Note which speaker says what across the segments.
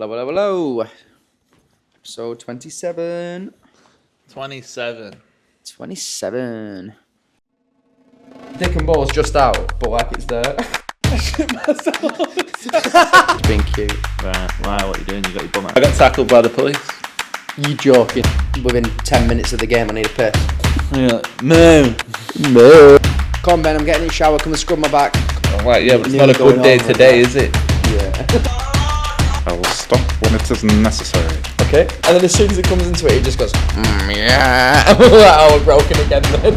Speaker 1: Hello, hello, hello. Episode 27.
Speaker 2: 27.
Speaker 1: 27. Dick and balls just out, but like it's there. It's been cute.
Speaker 2: Right, wow, what are you doing? You got your bum out. I got tackled by the police.
Speaker 1: You joking? Within 10 minutes of the game, I need a piss.
Speaker 2: Yeah, no.
Speaker 1: Come on, Ben, I'm getting in the shower. Come and scrub my back.
Speaker 2: Right, yeah, but it's
Speaker 1: Nearly
Speaker 2: not a good
Speaker 1: going
Speaker 2: day
Speaker 1: on
Speaker 2: today,
Speaker 1: right
Speaker 2: is it?
Speaker 1: Yeah.
Speaker 3: I will stop when it is necessary.
Speaker 1: Okay. And then as soon as it comes into it, it just goes, yeah. Oh, we're broken again then.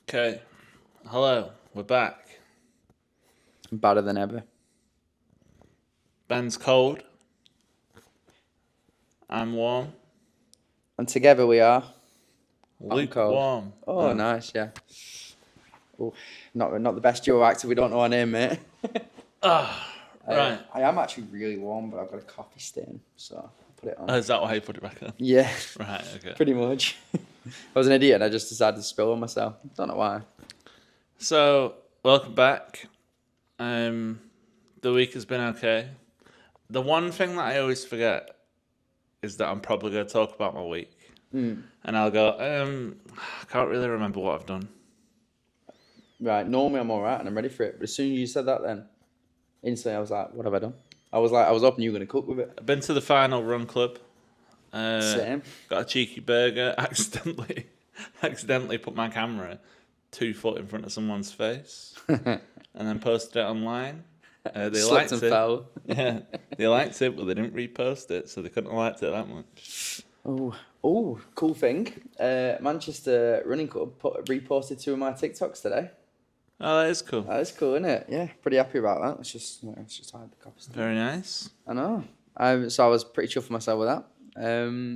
Speaker 2: Okay. Hello, we're back.
Speaker 1: Better than ever.
Speaker 2: Ben's cold. I'm warm.
Speaker 1: And together we are.
Speaker 2: Lukewarm.
Speaker 1: Oh, nice, yeah. Oh, not the best duo act if we don't know our name, mate.
Speaker 2: Right.
Speaker 1: I am actually really warm, but I've got a coffee stain, so I'll put it on.
Speaker 2: Is that why you put it back on?
Speaker 1: Yeah,
Speaker 2: Right, okay.
Speaker 1: pretty much. I was an idiot and I just decided to spill on myself. Don't know why.
Speaker 2: So, welcome back. The week has been okay. The one thing that I always forget is that I'm probably going to talk about my week. And I'll go, I can't really remember what I've done.
Speaker 1: Right, normally I'm alright and I'm ready for it, but as soon as you said that then, instantly I was like, what have I done? I was hoping you were going to cook with it.
Speaker 2: I've been to the final run club.
Speaker 1: Same.
Speaker 2: Got a cheeky burger. Accidentally put my camera 2 foot in front of someone's face, and then posted it online. They
Speaker 1: Slipped
Speaker 2: liked
Speaker 1: and
Speaker 2: it.
Speaker 1: fell.
Speaker 2: Yeah, they liked it, but they didn't repost it, so they couldn't have liked it that much.
Speaker 1: Oh, cool thing. Manchester Running Club reposted 2 of my TikToks today.
Speaker 2: Oh, that is cool.
Speaker 1: That is cool, isn't it? Yeah, pretty happy about that. Let's just hide the cops.
Speaker 2: Very nice.
Speaker 1: I know. So I was pretty chuffed with myself with that.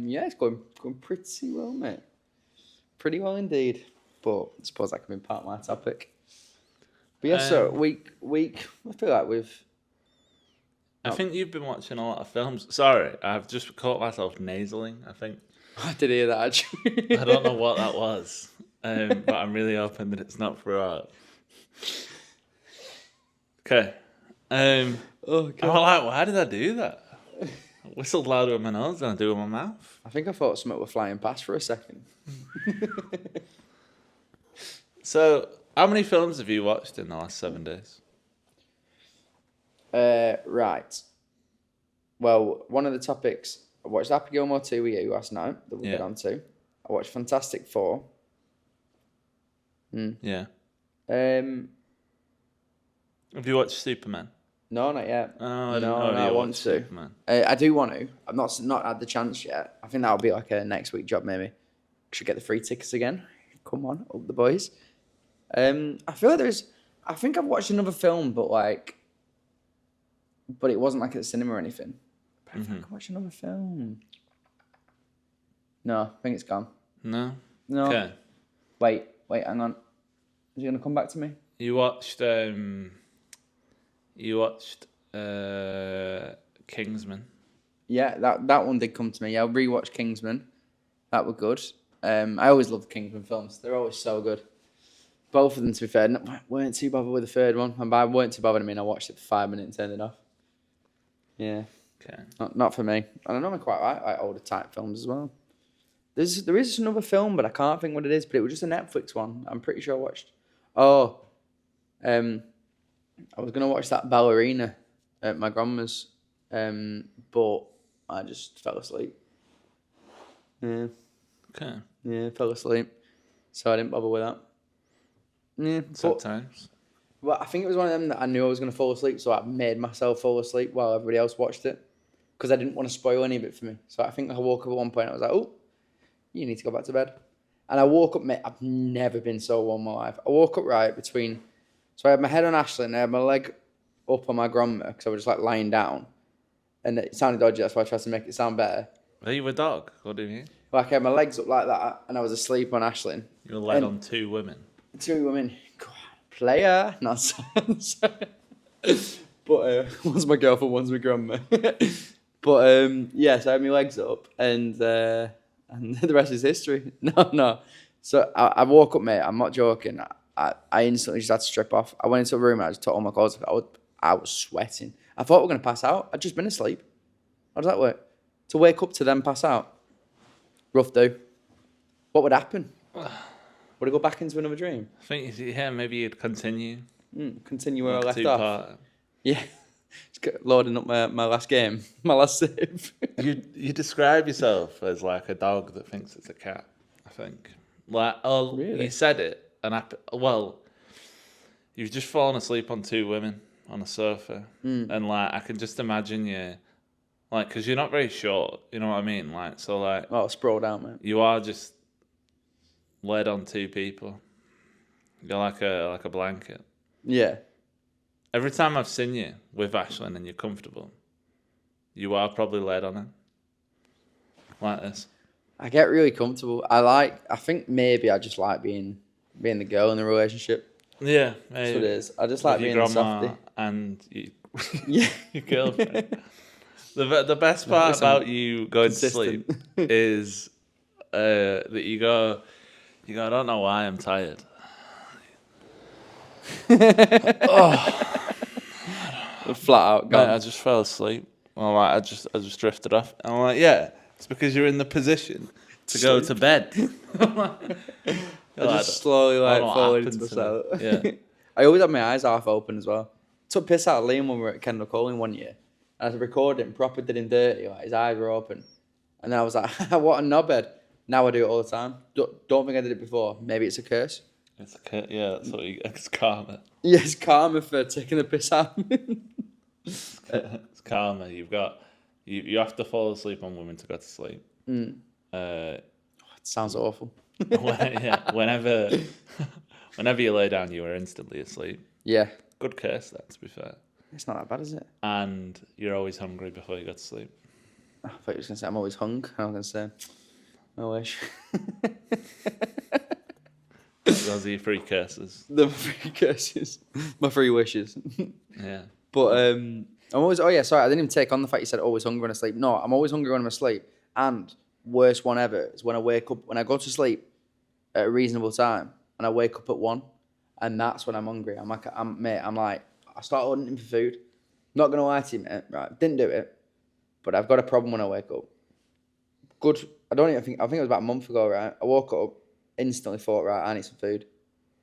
Speaker 1: Yeah, it's going pretty well, mate. Pretty well indeed. But I suppose that can be part of my topic. But yeah, so week. I feel like we've.
Speaker 2: I think you've been watching a lot of films. Sorry, I've just caught myself nasaling, I think.
Speaker 1: I did hear that actually.
Speaker 2: I don't know what that was, but I'm really hoping that it's not throughout. Okay.
Speaker 1: Oh god.
Speaker 2: I'm like, why did I do that? I whistled louder with my nose than I do with my mouth.
Speaker 1: I think I thought something were flying past for a second.
Speaker 2: So, how many films have you watched in the last 7 days?
Speaker 1: Right. Well, one of the topics, I watched Happy Gilmore 2 with you last night, that we'll get on to. I watched Fantastic Four.
Speaker 2: Yeah.
Speaker 1: Um,
Speaker 2: Have you watched Superman?
Speaker 1: no, not yet.
Speaker 2: Oh, I
Speaker 1: I want to.
Speaker 2: Superman.
Speaker 1: I do want to. I've not had the chance yet. I think that'll be like a next week job maybe. Should get the free tickets again. Come on, up the boys. I feel like I think I've watched another film, but it wasn't like at the cinema or anything. But I think I watched another film. No, I think it's gone.
Speaker 2: No?
Speaker 1: No.
Speaker 2: Okay.
Speaker 1: Wait, hang on. Is he gonna come back to me?
Speaker 2: You watched Kingsman.
Speaker 1: Yeah, that one did come to me. Yeah, I rewatched Kingsman. That were good. I always love the Kingsman films. They're always so good. Both of them, to be fair, weren't too bothered with the third one. And by weren't too bothered, I mean I watched it for 5 minutes and turned it off. Yeah.
Speaker 2: Okay.
Speaker 1: Not for me. And I know I quite like older type films as well. There is another film, but I can't think what it is. But it was just a Netflix one. I'm pretty sure I watched. Oh, I was gonna watch that Ballerina at my grandma's, but I just fell asleep. Yeah.
Speaker 2: Okay.
Speaker 1: Yeah, fell asleep. So I didn't bother with that. Yeah,
Speaker 2: Sad times.
Speaker 1: Well, I think it was one of them that I knew I was going to fall asleep, so I made myself fall asleep while everybody else watched it. Because I didn't want to spoil any of it for me. So I think I woke up at one point, I was like, oh, you need to go back to bed. And I woke up, mate, I've never been so warm in my life. I woke up right between, so I had my head on Ashley and I had my leg up on my grandma, because I was just like lying down. And it sounded dodgy, that's why I tried to make it sound better.
Speaker 2: Are you a dog? What do you mean?
Speaker 1: Like I had my legs up like that, and I was asleep on Ashley.
Speaker 2: You were led on 2 women.
Speaker 1: 2 women. God, player. Not so. But one's my girlfriend, one's my grandma. But yeah, so I had my legs up, and the rest is history. No. So I woke up, mate. I'm not joking. I instantly just had to strip off. I went into a room and I just took all my clothes off. I was sweating. I thought we were going to pass out. I'd just been asleep. How does that work? To wake up to then pass out? Rough do. What would happen? Would I go back into another dream?
Speaker 2: I think, yeah, maybe you'd continue.
Speaker 1: Continue where I
Speaker 2: Like
Speaker 1: left
Speaker 2: two
Speaker 1: off?
Speaker 2: part.
Speaker 1: Yeah. Just loading up my last game. My last save.
Speaker 2: You describe yourself as like a dog that thinks it's a cat, I think. Like, oh,
Speaker 1: Really?
Speaker 2: you said it, and you've just fallen asleep on two women on a sofa, and like I can just imagine you, like, because you're not very short, you know what I mean? Like, so like
Speaker 1: Oh, sprawled out, mate.
Speaker 2: you are just laid on two people. You're like a blanket.
Speaker 1: Yeah.
Speaker 2: Every time I've seen you with Ashlyn and you're comfortable, you are probably laid on her. Like this.
Speaker 1: I get really comfortable. I think maybe I just like being the girl in the relationship.
Speaker 2: Yeah,
Speaker 1: That's
Speaker 2: maybe.
Speaker 1: what it is. I just like
Speaker 2: With
Speaker 1: being
Speaker 2: your
Speaker 1: the
Speaker 2: grandma
Speaker 1: softie.
Speaker 2: and you,
Speaker 1: Yeah.
Speaker 2: your girlfriend. The best part
Speaker 1: Listen,
Speaker 2: about you going
Speaker 1: consistent.
Speaker 2: to sleep is that you go, I don't know why I'm tired.
Speaker 1: Flat out.
Speaker 2: Mate,
Speaker 1: Gone.
Speaker 2: I just fell asleep. Well, like, I just drifted off. And I'm like, yeah, it's because you're in the position to go to bed.
Speaker 1: I just slowly
Speaker 2: I
Speaker 1: like
Speaker 2: don't know what
Speaker 1: falling
Speaker 2: happened
Speaker 1: into
Speaker 2: to me.
Speaker 1: myself.
Speaker 2: Yeah.
Speaker 1: I always have my eyes half open as well. Took piss out of Liam when we were at Kendall Colin one year. And I was recording, proper did him dirty, like his eyes were open. And then I was like, what a knobhead. Now I do it all the time. Don't think I did it before. Maybe it's a curse.
Speaker 2: It's that's what it's karma.
Speaker 1: Yeah, it's karma for taking a piss out.
Speaker 2: It's karma. You have to fall asleep on women to go to sleep.
Speaker 1: It sounds awful.
Speaker 2: Whenever you lay down, you are instantly asleep.
Speaker 1: Yeah.
Speaker 2: Good curse, that, to be fair.
Speaker 1: It's not that bad, is it?
Speaker 2: And you're always hungry before you go to sleep.
Speaker 1: I thought you were going to say I'm always hung. I was going to say, I wish.
Speaker 2: Those are your three curses.
Speaker 1: The three curses. My three wishes.
Speaker 2: Yeah.
Speaker 1: But I'm always. Oh yeah, sorry, I didn't even take on the fact you said always hungry when I sleep. No, I'm always hungry when I'm asleep. And worst one ever is when I wake up, when I go to sleep at a reasonable time, and I wake up at 1, and that's when I'm hungry. I'm like, I start ordering for food. Not gonna lie to you, mate. Right, didn't do it, but I've got a problem when I wake up. Good. I think it was about a month ago. Right, I woke up, instantly thought, right, I need some food.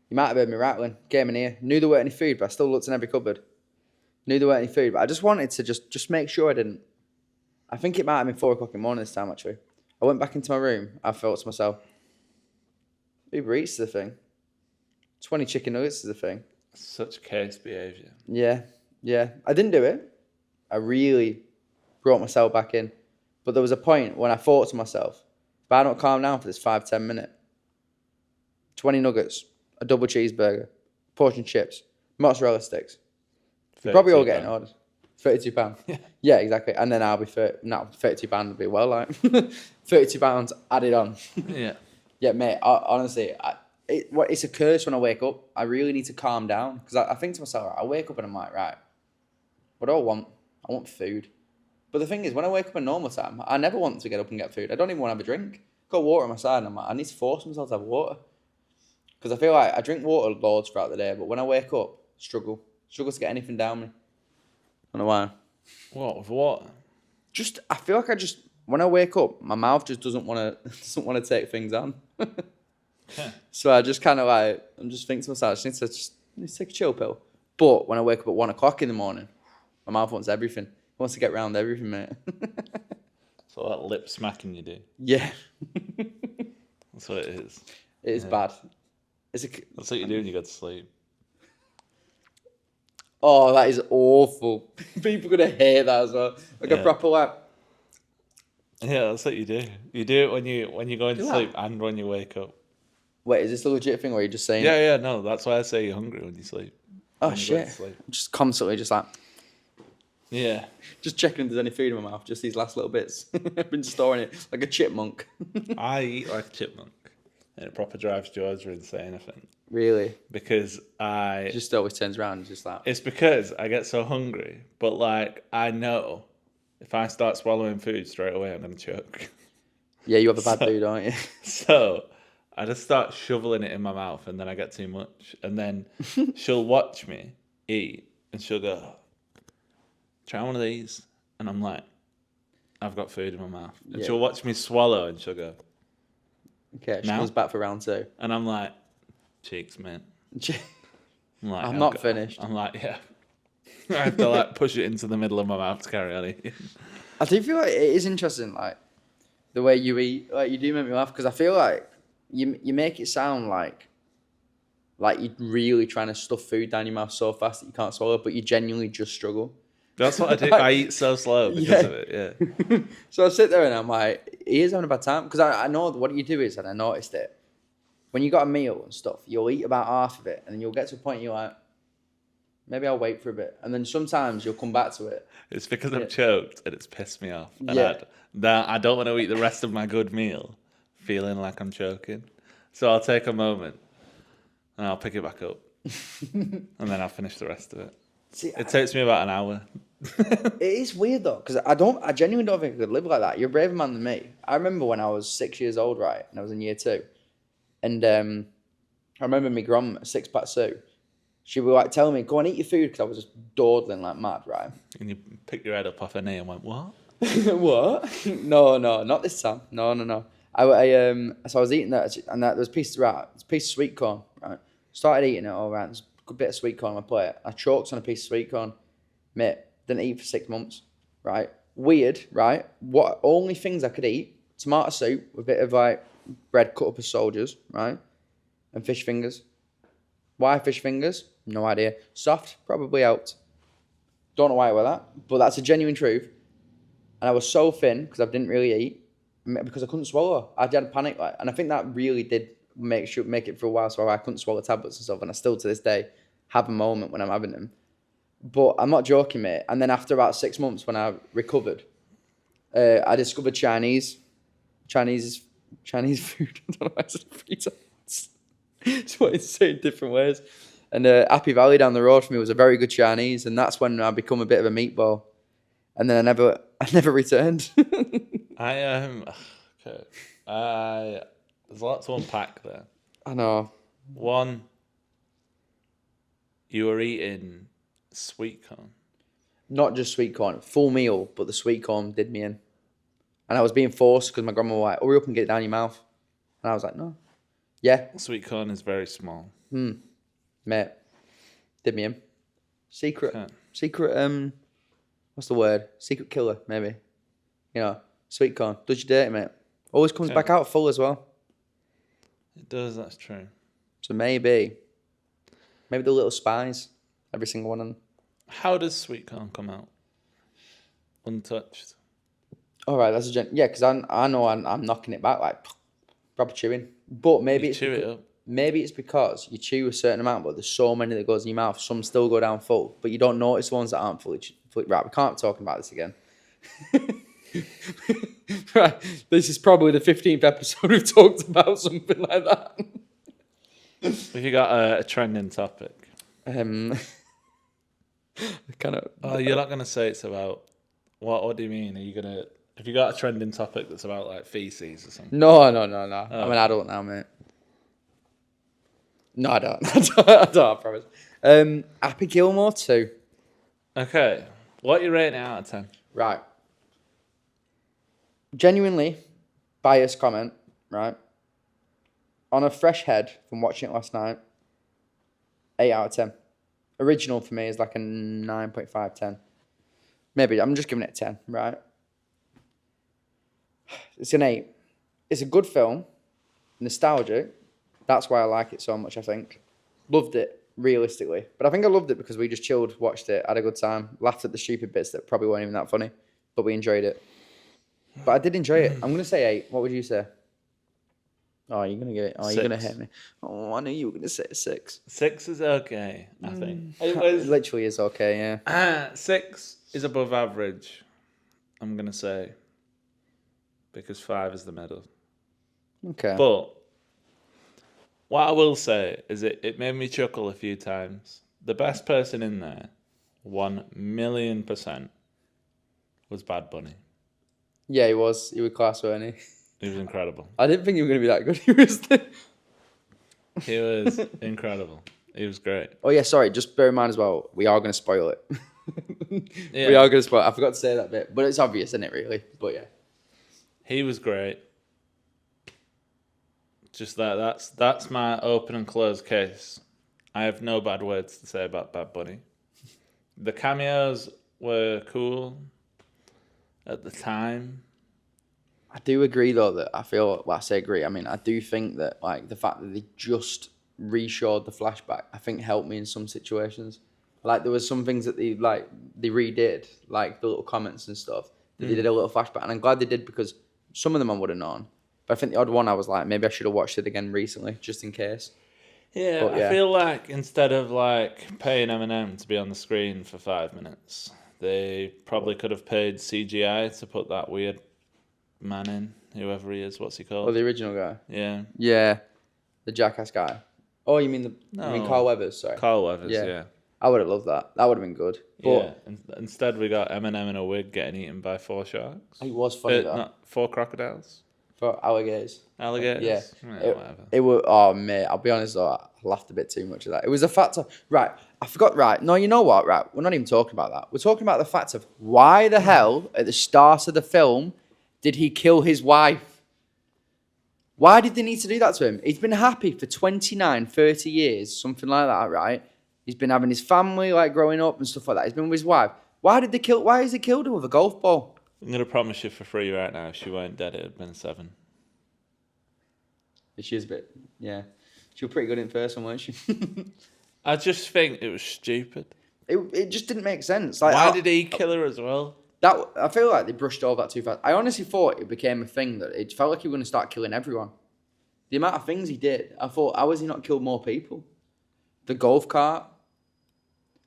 Speaker 1: You might have heard me rattling. Came in here, knew there weren't any food, but I still looked in every cupboard. Knew there weren't any food, but I just wanted to just make sure I didn't. I think it might have been 4 o'clock in the morning this time, actually. I went back into my room. I thought to myself, Uber Eats is the thing. 20 chicken nuggets is the thing.
Speaker 2: Such case behaviour.
Speaker 1: Yeah. I didn't do it. I really brought myself back in. But there was a point when I thought to myself, if I don't calm down for this 5-10 minute, 20 nuggets, a double cheeseburger, portion chips, mozzarella sticks. You're probably all getting orders. £32. Yeah, exactly. And then I'll be £32 would be well like £32 added on.
Speaker 2: Yeah.
Speaker 1: Yeah, mate. Honestly, it's a curse when I wake up. I really need to calm down because I think to myself, I wake up and I'm like, right, what do I want? I want food. But the thing is, when I wake up at normal time, I never want to get up and get food. I don't even want to have a drink. Got water on my side, and I'm like, I need to force myself to have water because I feel like I drink water loads throughout the day, but when I wake up, struggle to get anything down me. I don't know why.
Speaker 2: What with what?
Speaker 1: I feel like when I wake up, my mouth just doesn't want to take things on. So I just kind of I'm just thinking to myself, I just need to take a chill pill. But when I wake up at 1 o'clock in the morning, my mouth wants everything. It wants to get round everything, mate.
Speaker 2: So that lip smacking you do.
Speaker 1: Yeah,
Speaker 2: That's what it is.
Speaker 1: it is bad.
Speaker 2: That's what you do when you go to sleep.
Speaker 1: Oh, that is awful. People are gonna hate that as well. Like a proper
Speaker 2: Yeah, that's what you do. You do it when you go into
Speaker 1: Do
Speaker 2: sleep and when you wake up.
Speaker 1: Wait, is this a legit thing or are you just saying?
Speaker 2: Yeah, no, that's why I say you're hungry when you sleep.
Speaker 1: Oh
Speaker 2: when you go to
Speaker 1: shit!
Speaker 2: sleep.
Speaker 1: Just constantly, just
Speaker 2: Yeah.
Speaker 1: just checking if there's any food in my mouth. Just these last little bits. I've been storing it like a chipmunk.
Speaker 2: I eat like a chipmunk. And it proper drives Georgia insane, I think.
Speaker 1: Really?
Speaker 2: Because
Speaker 1: It just always turns around and just like.
Speaker 2: It's because I get so hungry, but like I know if I start swallowing food straight away, I'm gonna choke.
Speaker 1: Yeah, you have a bad food, don't you?
Speaker 2: So I just start shoveling it in my mouth, and then I get too much, and then she'll watch me eat, and she'll go, try one of these. And I'm like, I've got food in my mouth. And
Speaker 1: Yeah.
Speaker 2: she'll watch me swallow and she'll go,
Speaker 1: Okay, she
Speaker 2: Now?
Speaker 1: comes back for round 2.
Speaker 2: and I'm like, cheeks, man. I'm like,
Speaker 1: I'm
Speaker 2: "Oh,
Speaker 1: not
Speaker 2: God."
Speaker 1: finished.
Speaker 2: I'm like, yeah. I have to like push it into the middle of my mouth to carry on eating.
Speaker 1: I do feel like it is interesting, like the way you eat. Like you do make me laugh because I feel like you make it sound like you're really trying to stuff food down your mouth so fast that you can't swallow, but you genuinely just struggle.
Speaker 2: That's what I do. I eat so slow because
Speaker 1: Yeah.
Speaker 2: of it, yeah.
Speaker 1: So I sit there and I'm like, he is having a bad time because I know what you do is, and I noticed it. When you got a meal and stuff, you'll eat about half of it, and then you'll get to a point you're like, maybe I'll wait for a bit, and then sometimes you'll come back to it.
Speaker 2: It's because
Speaker 1: Yeah.
Speaker 2: I'm choked and it's pissed me off. And
Speaker 1: Yeah.
Speaker 2: I don't want to eat the rest of my good meal feeling like I'm choking. So I'll take a moment and I'll pick it back up. And then I'll finish the rest of it.
Speaker 1: See,
Speaker 2: It takes me about an hour.
Speaker 1: it is weird though, because I genuinely don't think I could live like that. You're a braver man than me. I remember when I was 6 years old, right, and I was in year 2, and I remember my grandma, 6-pack Sue, she would like telling me, go and eat your food, because I was just dawdling like mad, right?
Speaker 2: And you picked your head up off her knee and went, what?
Speaker 1: What? No, not this time. No. So I was eating that, and there was a piece of sweet corn, right? Started eating it, all right. There's a good bit of sweet corn on my plate. I choked on a piece of sweet corn. Mate, didn't eat for 6 months, right? Weird, right? What only things I could eat: tomato soup with a bit of like bread cut up as soldiers, right? And fish fingers. Why fish fingers? No idea. Soft, probably helped. Don't know why I were that, but that's a genuine truth. And I was so thin because I didn't really eat because I couldn't swallow. I had a panic, like, and I think that really did make it for a while. So I couldn't swallow tablets and stuff, and I still to this day have a moment when I'm having them. But I'm not joking, mate. And then after about 6 months, when I recovered, I discovered Chinese food. I don't know why I said it 3 times. Just wanted to say it in different ways. And Happy Valley down the road for me was a very good Chinese, and that's when I become a bit of a meatball. And then I never returned.
Speaker 2: Okay. There's a lot to unpack there.
Speaker 1: I know.
Speaker 2: One, you were eating sweet corn.
Speaker 1: Not just sweet corn, full meal, but the sweet corn did me in. And I was being forced because my grandma was like, hurry up and get it down your mouth. And I was like, no. Yeah,
Speaker 2: Sweet corn is very small.
Speaker 1: mate. Did me in. Secret,
Speaker 2: Okay.
Speaker 1: what's the word? Secret killer, maybe. You know, sweet corn. Does you dirty, mate. Always comes
Speaker 2: Okay.
Speaker 1: back out full as well.
Speaker 2: It does, that's true.
Speaker 1: So maybe the little spies, every single one of them.
Speaker 2: How does sweet corn come out? Untouched.
Speaker 1: All right, that's a yeah, because I know I'm knocking it back like proper chewing. But maybe
Speaker 2: You
Speaker 1: it's
Speaker 2: chew it up.
Speaker 1: maybe it's because you chew a certain amount, but there's so many that goes in your mouth. Some still go down full, but you don't notice the ones that aren't fully. Right, we can't be talking about this again. Right, this is probably the 15th episode we've talked about something like that.
Speaker 2: If you got a trending topic.
Speaker 1: Kind of.
Speaker 2: Oh, you're not going to say it's about... What do you mean? Are you going to... Have you got a trending topic that's about like feces or something?
Speaker 1: No. I'm an adult now, mate. No, I don't. I promise. Happy Gilmore 2.
Speaker 2: Okay. What are you rating it out of 10?
Speaker 1: Right. Genuinely, biased comment, right? On a fresh head from watching it last night, 8 out of 10. Original for me is like a 9.5, 10. Maybe, I'm just giving it a 10, right? It's an 8. It's a good film. Nostalgic. That's why I like it so much, I think. Loved it, realistically. But I think I loved it because we just chilled, watched it, had a good time, laughed at the stupid bits that probably weren't even that funny, but we enjoyed it. But I did enjoy it. I'm going to say 8. What would you say? Oh, you're going to give it. Oh, you're going to
Speaker 2: 6.
Speaker 1: hit me. Oh, I knew you were going to say a 6.
Speaker 2: 6 is okay, I think.
Speaker 1: It literally is okay, yeah.
Speaker 2: 6 is above average, I'm going to say. Because 5 is the middle.
Speaker 1: Okay.
Speaker 2: But what I will say is it made me chuckle a few times. The best person in there, 1,000,000%, was Bad Bunny.
Speaker 1: Yeah, he was. He was class, wasn't he?
Speaker 2: He was incredible.
Speaker 1: I didn't think he was going to be that good. He was.
Speaker 2: He was incredible. He was great.
Speaker 1: Oh, yeah, sorry. Just bear in mind as well, we are going to spoil it.
Speaker 2: Yeah.
Speaker 1: We are going to spoil. I forgot to say that bit, but it's obvious, isn't it? Really, but yeah.
Speaker 2: He was great. Just that's my open and close case. I have no bad words to say about Bad Bunny. The cameos were cool at the time.
Speaker 1: I do agree though that I feel. Well, I say agree. I mean, I do think that like the fact that they just reshowed the flashback, I think helped me in some situations. Like there was some things that they redid, like the little comments and stuff. They did a little flashback, and I'm glad they did because some of them I would have known. But I think the odd one I was like, maybe I should have watched it again recently, just in case.
Speaker 2: Yeah,
Speaker 1: But, yeah.
Speaker 2: I feel like instead of like paying Eminem to be on the screen for 5 minutes, they probably could have paid CGI to put that weird man in, whoever he is. What's he
Speaker 1: Oh,
Speaker 2: called?
Speaker 1: the original guy.
Speaker 2: Yeah,
Speaker 1: Yeah, the Jackass guy. Oh, you mean you mean
Speaker 2: No.
Speaker 1: Carl Weathers? Sorry.
Speaker 2: Carl Weathers.
Speaker 1: Yeah.
Speaker 2: Yeah,
Speaker 1: I would have loved that. That would have been good. But
Speaker 2: yeah. Instead, we got Eminem in a wig getting eaten by 4 sharks.
Speaker 1: it was funny though.
Speaker 2: Not 4 crocodiles.
Speaker 1: For alligators.
Speaker 2: Alligators.
Speaker 1: Yeah.
Speaker 2: Whatever.
Speaker 1: It was, oh mate, I'll be honest though, I laughed a bit too much of that. It was a factor. Right, I forgot, right. No, you know what, right? We're not even talking about that. We're talking about the fact of why the hell, at the start of the film, did he kill his wife? Why did they need to do that to him? He's been happy for 29, 30 years, something like that, right? He's been having his family, like, growing up and stuff like that. He's been with his wife. Why has he killed her with a golf ball?
Speaker 2: I'm gonna promise you for free right now. If she weren't dead, it'd been 7.
Speaker 1: She is a bit, yeah. She was pretty good in first one, weren't she?
Speaker 2: I just think it was stupid.
Speaker 1: It just didn't make sense. Like,
Speaker 2: Why did he kill her as well?
Speaker 1: That I feel like they brushed over that too fast. I honestly thought it became a thing that it felt like he was going to start killing everyone. The amount of things he did, I thought, how has he not killed more people? The golf cart,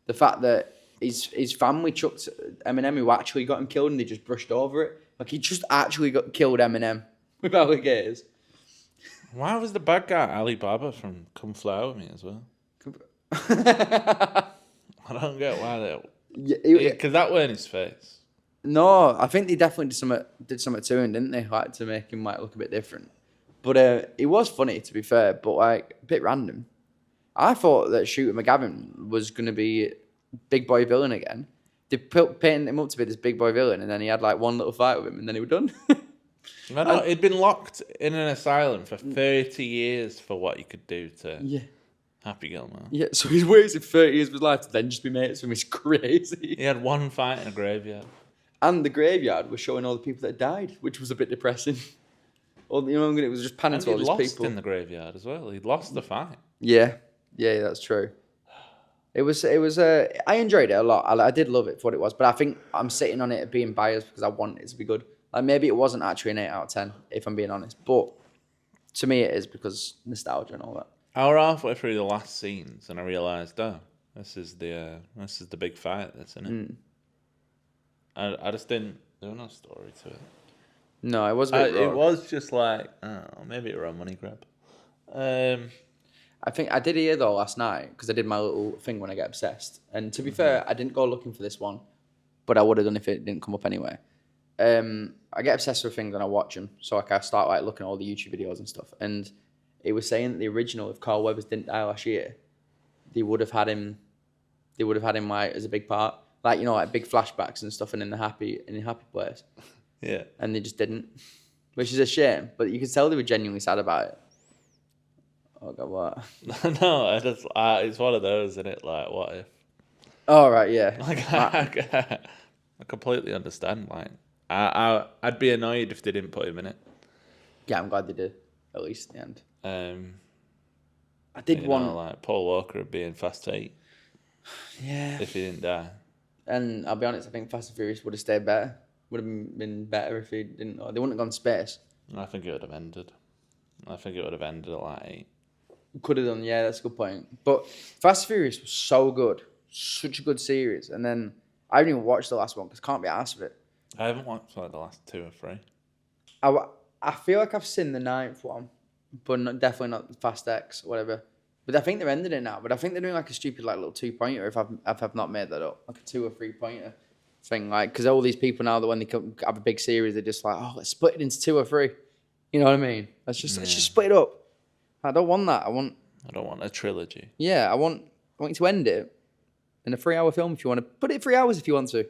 Speaker 1: the fact that his family chucked Eminem, who actually got him killed, and they just brushed over it. Like he just actually got killed Eminem with alligators.
Speaker 2: Why was the bad guy Alibaba from Come Fly With Me as well? I don't get why they...
Speaker 1: Yeah,
Speaker 2: Because that weren't his face.
Speaker 1: no, I think they definitely did something to him, didn't they? Like to make him like look a bit different. But it was funny, to be fair, but like a bit random. I thought that Shooter McGavin was going to be big boy villain again. They painted him up to be this big boy villain, and then he had like one little fight with him, and then he was done.
Speaker 2: I know, he'd been locked in an asylum for 30 years for what he could do to
Speaker 1: Yeah.
Speaker 2: Happy Gilmore.
Speaker 1: Yeah, so he's wasted 30 years of his life to then just be mates with him. It's crazy.
Speaker 2: He had one fight in a graveyard.
Speaker 1: And the graveyard was showing all the people that died, which was a bit depressing. All, you know, it was just panning
Speaker 2: And
Speaker 1: to all
Speaker 2: he
Speaker 1: these
Speaker 2: lost
Speaker 1: people.
Speaker 2: in the graveyard as well. He'd lost the fight.
Speaker 1: Yeah, that's true. It was. I enjoyed it a lot. I did love it for what it was, but I think I'm sitting on it being biased because I want it to be good. Like maybe it wasn't actually an 8 out of 10, if I'm being honest. But to me, it is because nostalgia and all that.
Speaker 2: I was halfway through the last scenes and I realised, oh, this is the big fight that's in it. I just didn't. There was no story to it.
Speaker 1: No, it was a bit
Speaker 2: It
Speaker 1: rogue.
Speaker 2: was just like, oh, maybe it was a money grab.
Speaker 1: I think I did hear though last night because I did my little thing when I get obsessed. And to be fair, I didn't go looking for this one, but I would have done if it didn't come up anyway. I get obsessed with things and I watch them, so like I start like looking at all the YouTube videos and stuff. And it was saying that the original, if Carl Weathers didn't die last year, they would have had him. They would have had him like as a big part, like like big flashbacks and stuff, and in the happy place.
Speaker 2: Yeah.
Speaker 1: And they just didn't, which is a shame. But you could tell they were genuinely sad about it. Oh god, what?
Speaker 2: No, it's one of those, isn't it? Like, what if?
Speaker 1: Oh right, yeah.
Speaker 2: Like, I completely understand. Like, I'd be annoyed if they didn't put him in it.
Speaker 1: Yeah, I'm glad they did. At least in the end. I
Speaker 2: You
Speaker 1: did
Speaker 2: know,
Speaker 1: want.
Speaker 2: like Paul Walker would be in Fast 8
Speaker 1: Yeah.
Speaker 2: if he didn't die.
Speaker 1: And I'll be honest, I think Fast and Furious would have stayed better. Would have been better if he didn't. They wouldn't have gone to space.
Speaker 2: I think it would have ended. I think it would have ended at like 8.
Speaker 1: Could have done. Yeah, that's a good point. But Fast and Furious was so good, such a good series. And then I haven't even watched the last one because I can't be arsed with it.
Speaker 2: I haven't watched like the last 2 or 3.
Speaker 1: I feel like I've seen the 9th one, but definitely not Fast X or whatever. But I think they're ending it now. But I think they're doing like a stupid like little 2-pointer if I've not made that up, like a 2 or 3-pointer thing. Like because all these people now that when they have a big series, they're just like, oh, let's split it into 2 or 3. You know what I mean? Let's just split it up. I don't want that. I don't want
Speaker 2: a trilogy.
Speaker 1: Yeah, I want you to end it, in a 3-hour film if you want to. Put it 3 hours if you want to.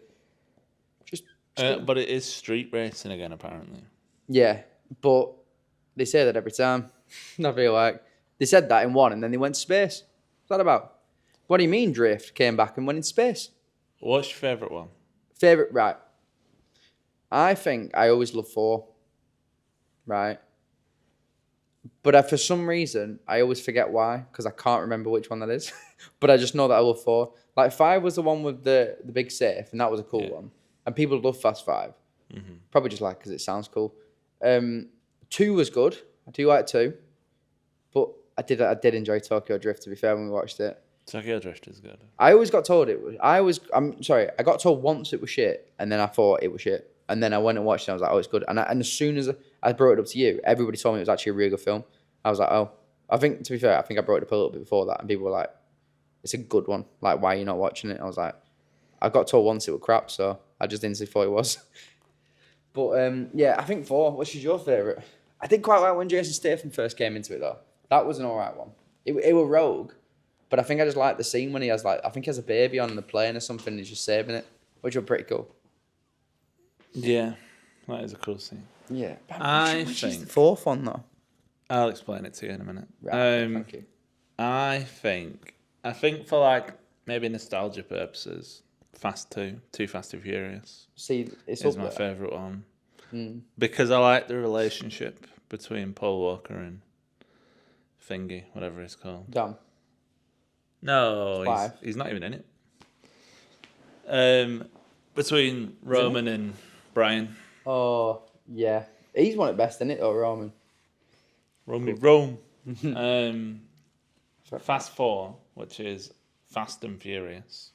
Speaker 1: Just
Speaker 2: But it is street racing again, apparently.
Speaker 1: yeah, but they say that every time. I feel like they said that in one, and then they went to space. What's that about? What do you mean Drift came back and went in space?
Speaker 2: What's your favourite one?
Speaker 1: Favorite, right? I think I always love 4, right? But for some reason, I always forget why, because I can't remember which one that is. But I just know that I love 4. Like 5 was the one with the big safe, and that was a cool one. And people love Fast 5. Mm-hmm. Probably just like because it sounds cool. 2 was good. I do like 2. But I did enjoy Tokyo Drift, to be fair, when we watched it.
Speaker 2: Tokyo Drift is good.
Speaker 1: I always got told it was. I got told once it was shit, and then I thought it was shit. And then I went and watched it, and I was like, oh, it's good. And as soon as I brought it up to you, everybody told me it was actually a really good film. I was like, oh. I think, to be fair, I think I brought it up a little bit before that, and people were like, it's a good one. Like, why are you not watching it? I was like, I got told once it was crap, so I just instantly thought it was. But, yeah, I think 4. Which is your favourite? I did quite like when Jason Statham first came into it, though. That was an alright one. It was rogue, but I think I just like the scene when he has, like, I think he has a baby on the plane or something, and he's just saving it, which was pretty cool.
Speaker 2: Yeah, that is a cool scene.
Speaker 1: Yeah.
Speaker 2: Which
Speaker 1: is the 4th one, though?
Speaker 2: I'll explain it to you in a minute.
Speaker 1: Right, thank you.
Speaker 2: I think for like maybe nostalgia purposes, Fast 2, Too Fast, Too Furious
Speaker 1: See, it's
Speaker 2: is my favourite one. Because I like the relationship between Paul Walker and Thingy, whatever it's called.
Speaker 1: Done.
Speaker 2: No, he's not even in it. Between Roman and Brian.
Speaker 1: Oh, yeah. He's one of the best in it, though, Roman.
Speaker 2: Rome. Fast 4, which is Fast and Furious,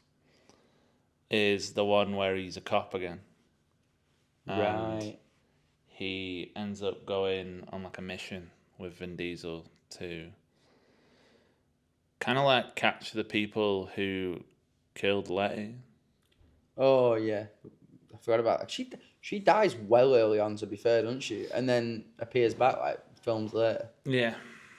Speaker 2: is the one where he's a cop again.
Speaker 1: Right.
Speaker 2: He ends up going on like a mission with Vin Diesel to kind of like catch the people who killed Letty.
Speaker 1: Oh, yeah. I forgot about that. She dies well early on, to be fair, doesn't she? And then appears back, like, films later.
Speaker 2: Yeah.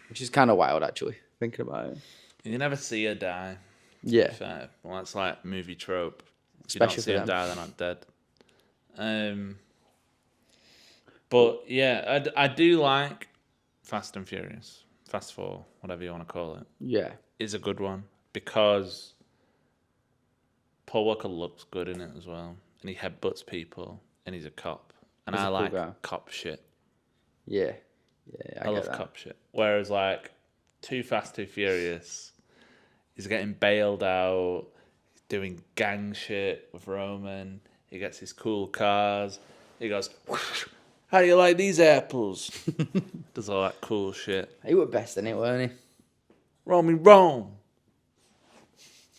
Speaker 1: Which is kind of wild, actually, thinking about it.
Speaker 2: You never see her die.
Speaker 1: Yeah.
Speaker 2: Fair. Well, that's like movie trope. If
Speaker 1: Especially
Speaker 2: you don't see
Speaker 1: for
Speaker 2: them
Speaker 1: them.
Speaker 2: die, they're not dead. But yeah, I do like Fast and Furious. Fast 4, whatever you want to call it.
Speaker 1: Yeah.
Speaker 2: Is a good one because Paul Walker looks good in it as well. And he headbutts people and he's a cop. And
Speaker 1: He's
Speaker 2: I
Speaker 1: a cool
Speaker 2: like
Speaker 1: guy.
Speaker 2: cop shit.
Speaker 1: Yeah. Yeah,
Speaker 2: I love cop shit. Whereas like Too Fast, Too Furious, he's getting bailed out, he's doing gang shit with Roman, he gets his cool cars, he goes, how do you like these apples? Does all that cool shit.
Speaker 1: He was best in it, weren't
Speaker 2: Rome.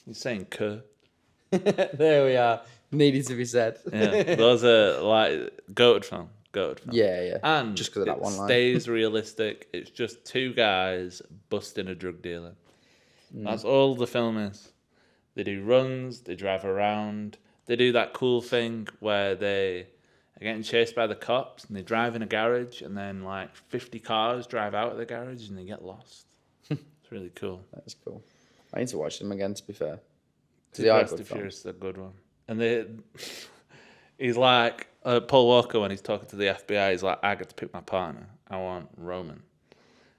Speaker 2: He's saying cuh.
Speaker 1: he? There we are. Needed to be said.
Speaker 2: Yeah, those are like goated film.
Speaker 1: Yeah, yeah.
Speaker 2: And
Speaker 1: just because of that one line.
Speaker 2: Stays realistic. It's just 2 guys busting a drug dealer. That's all the film is. They do runs, they drive around, they do that cool thing where they are getting chased by the cops and they drive in a garage and then like 50 cars drive out of the garage and they get lost. It's really cool.
Speaker 1: That's cool. I need to watch them again, to be fair.
Speaker 2: Too Fast and Furious is a good one. And he's like, Paul Walker, when he's talking to the FBI, he's like, I get to pick my partner. I want Roman.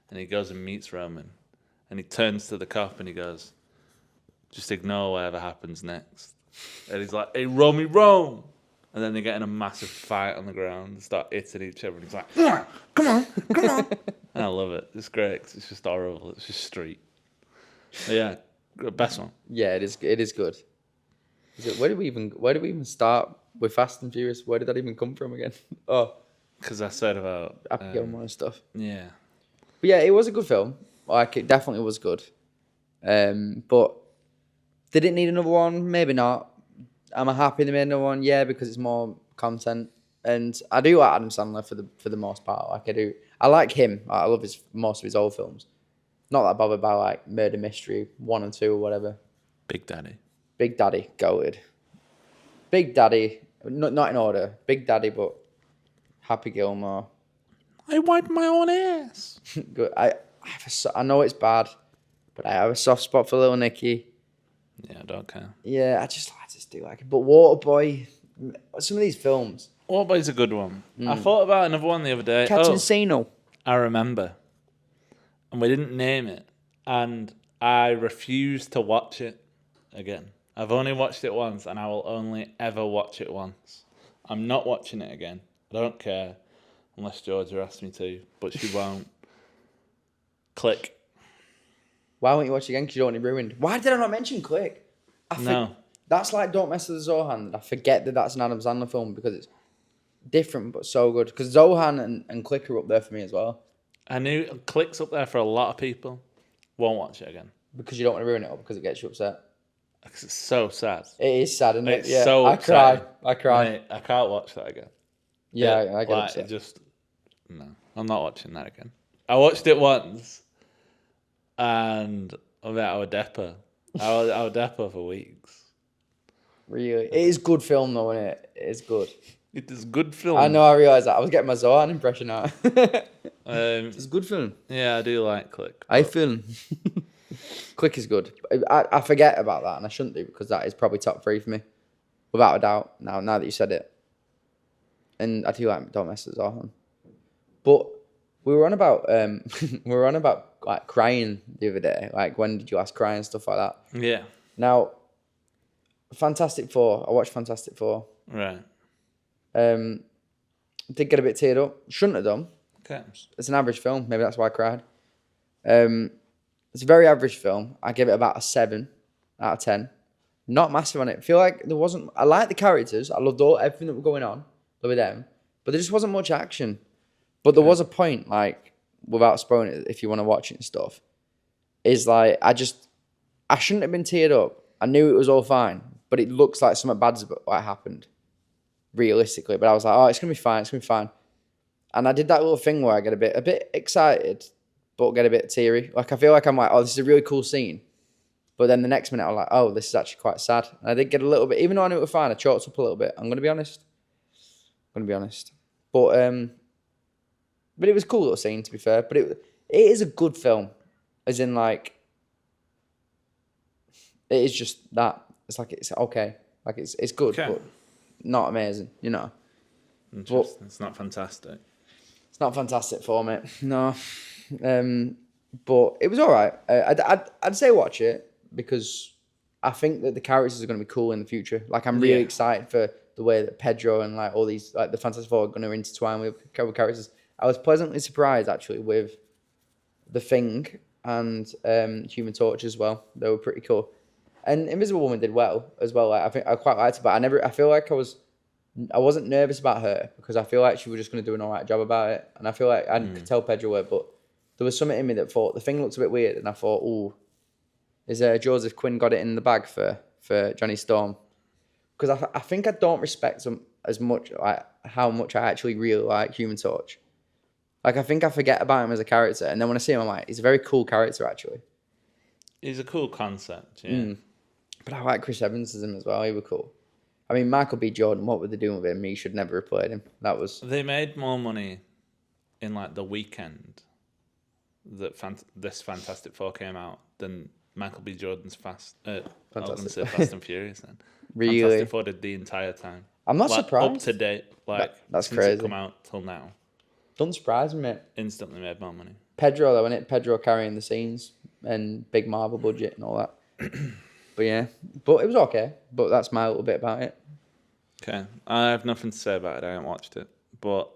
Speaker 2: And he goes and meets Roman. And he turns to the cop and he goes, just ignore whatever happens next. And he's like, hey, Rome. And then they get in a massive fight on the ground and start hitting each other. And he's like, come on. And I love it. It's great 'cause it's just horrible. It's just street. But yeah, best one.
Speaker 1: Yeah, it is good. Where did we even start with Fast and Furious? Where did that even come from again? Oh,
Speaker 2: Because I said about...
Speaker 1: Happy Gilmore and stuff.
Speaker 2: Yeah.
Speaker 1: But yeah, it was a good film. Like, it definitely was good. But did it need another one? Maybe not. Am I happy they made another one? Yeah, because it's more content. And I do like Adam Sandler for the most part. Like, I do. I like him. I love most of his old films. Not that bothered by, like, Murder Mystery 1 and 2 or whatever.
Speaker 2: Big Daddy.
Speaker 1: Big Daddy, goated. Big Daddy, not in order. Big Daddy, but Happy Gilmore.
Speaker 2: I wipe my own ass.
Speaker 1: Good. I know it's bad, but I have a soft spot for Little Nicky.
Speaker 2: Yeah, I don't care.
Speaker 1: Yeah, I just do like it. But Waterboy, some of these films.
Speaker 2: Waterboy's a good one. I thought about another one the other day.
Speaker 1: Catching
Speaker 2: Oh,
Speaker 1: Sino.
Speaker 2: I remember. And we didn't name it. And I refuse to watch it again. I've only watched it once, and I will only ever watch it once. I'm not watching it again. I don't care, unless Georgia asks me to, but she won't. Click.
Speaker 1: Why won't you watch it again? Because you don't want it ruined. Why did I not mention Click?
Speaker 2: No.
Speaker 1: That's like Don't Mess with the Zohan. I forget that that's an Adam Sandler film because it's different but so good. Because Zohan and Click are up there for me as well.
Speaker 2: I knew Click's up there for a lot of people. Won't watch it again.
Speaker 1: Because you don't want to ruin it or because it gets you upset.
Speaker 2: Because it's so sad.
Speaker 1: It is sad, isn't it?
Speaker 2: It's
Speaker 1: Yeah.
Speaker 2: so
Speaker 1: I cry.
Speaker 2: upsetting.
Speaker 1: I cry.
Speaker 2: Mate, I can't watch that again.
Speaker 1: Yeah, I get
Speaker 2: like,
Speaker 1: upset.
Speaker 2: it just no. I'm not watching that again. I watched it once, and I was our depot. Our depot for weeks.
Speaker 1: Really. It is good film though, isn't it? It is good.
Speaker 2: It is good film.
Speaker 1: I know, I realised that. I was getting my Zohan impression out. It's a good film.
Speaker 2: Yeah, I do like Click.
Speaker 1: I film. Click is good. I forget about that, and I shouldn't do because that is probably top 3 for me, without a doubt. Now that you said it, and I do like Don't Mess with Zohan. But we were on about like crying the other day. Like, when did you last cry and stuff like that?
Speaker 2: Yeah.
Speaker 1: Now, Fantastic Four. I watched Fantastic Four.
Speaker 2: Right.
Speaker 1: Did get a bit teared up. Shouldn't have done.
Speaker 2: Okay.
Speaker 1: It's an average film. Maybe that's why I cried. It's a very average film. I give it about a 7 out of 10. Not massive on it. I feel like there wasn't... I like the characters. I loved everything that was going on with them. But there just wasn't much action. But there was a point, like, without spoiling it, if you want to watch it and stuff, is like, I shouldn't have been teared up. I knew it was all fine. But it looks like something bad's happened. Realistically. But I was like, oh, it's going to be fine. It's going to be fine. And I did that little thing where I get a bit excited, but get a bit teary. Like, I feel like I'm like, oh, this is a really cool scene. But then the next minute, I'm like, oh, this is actually quite sad. And I did get a little bit, even though I knew it was fine, I choked up a little bit. I'm going to be honest. But it was a cool little scene, to be fair. But it is a good film. As in, like, it is just that. It's like, it's okay. Like, it's good,
Speaker 2: Okay.
Speaker 1: but not amazing, you know.
Speaker 2: Interesting. It's not fantastic.
Speaker 1: It's not Fantastic for me, no. But it was all right. I'd say watch it because I think that the characters are going to be cool in the future. Like, I'm really excited for the way that Pedro and like all these, like the Fantastic Four are going to intertwine with a couple of characters. I was pleasantly surprised actually with The Thing and Human Torch as well. They were pretty cool. And Invisible Woman did well as well. Like, I think I quite liked it, but I feel like I wasn't nervous about her because I feel like she was just going to do an all right job about it. And I feel like I could tell Pedro were, but there was something in me that thought The Thing looks a bit weird. And I thought, ooh, is Joseph Quinn got it in the bag for Johnny Storm? Because I think I don't respect him as much, like how much I actually really like Human Torch. Like, I think I forget about him as a character. And then when I see him, I'm like, he's a very cool character, actually.
Speaker 2: He's a cool concept, yeah.
Speaker 1: But I like Chris Evans as him as well. He was cool. I mean, Michael B. Jordan, what were they doing with him? He should never have played him. That was...
Speaker 2: They made more money in, like, the weekend that this Fantastic Four came out than Michael B. Jordan's Fast and Furious then.
Speaker 1: Really?
Speaker 2: Fantastic Four did the entire time.
Speaker 1: I'm not
Speaker 2: like,
Speaker 1: surprised.
Speaker 2: Up to date. Like,
Speaker 1: that's
Speaker 2: since
Speaker 1: crazy.
Speaker 2: it come out till now.
Speaker 1: Doesn't surprise me, mate.
Speaker 2: Instantly made more money.
Speaker 1: Pedro, though, innit? Pedro carrying the scenes and big Marvel budget and all that. But yeah. But it was okay. But that's my little bit about it.
Speaker 2: Okay. I have nothing to say about it. I haven't watched it. But,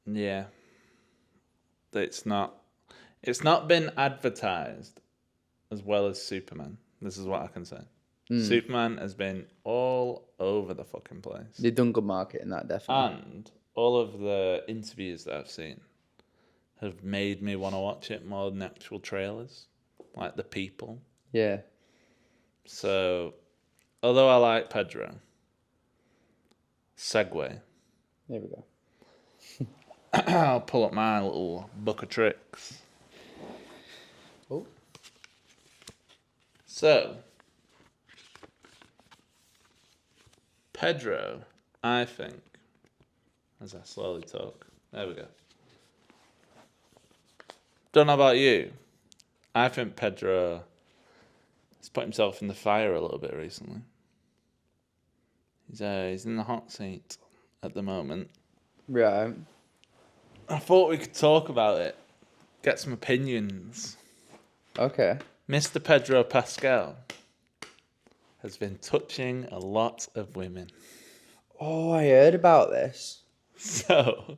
Speaker 2: yeah. It's not been advertised as well as Superman. This is what I can say. Superman has been all over the fucking place.
Speaker 1: They've done good marketing, that definitely.
Speaker 2: And all of the interviews that I've seen have made me want to watch it more than actual trailers, like The People.
Speaker 1: Yeah.
Speaker 2: So, although I like Pedro, segue.
Speaker 1: There we go.
Speaker 2: I'll pull up my little book of tricks.
Speaker 1: Oh.
Speaker 2: So, Pedro, I think, as I slowly talk, there we go. Don't know about you. I think Pedro He's put himself in the fire a little bit recently. He's in the hot seat at the moment.
Speaker 1: Right.
Speaker 2: I thought we could talk about it, get some opinions.
Speaker 1: Okay.
Speaker 2: Mr. Pedro Pascal has been touching a lot of women.
Speaker 1: Oh, I heard about this.
Speaker 2: So,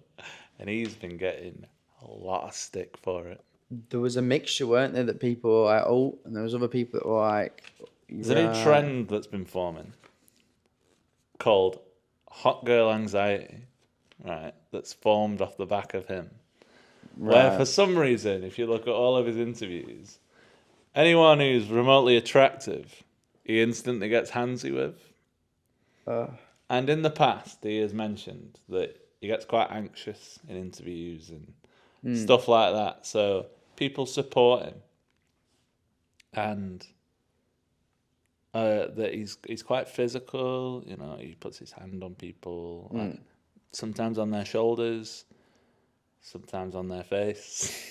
Speaker 2: and he's been getting a lot of stick for it.
Speaker 1: There was a mixture, weren't there, that people were like, oh, and there was other people that were like...
Speaker 2: There's a new trend that's been forming called hot girl anxiety, right? That's formed off the back of him. Where for some reason, if you look at all of his interviews, anyone who's remotely attractive, he instantly gets handsy with. And in the past, he has mentioned that he gets quite anxious in interviews and stuff like that. So people support him, and that he's quite physical. You know, he puts his hand on people, like, sometimes on their shoulders, sometimes on their face.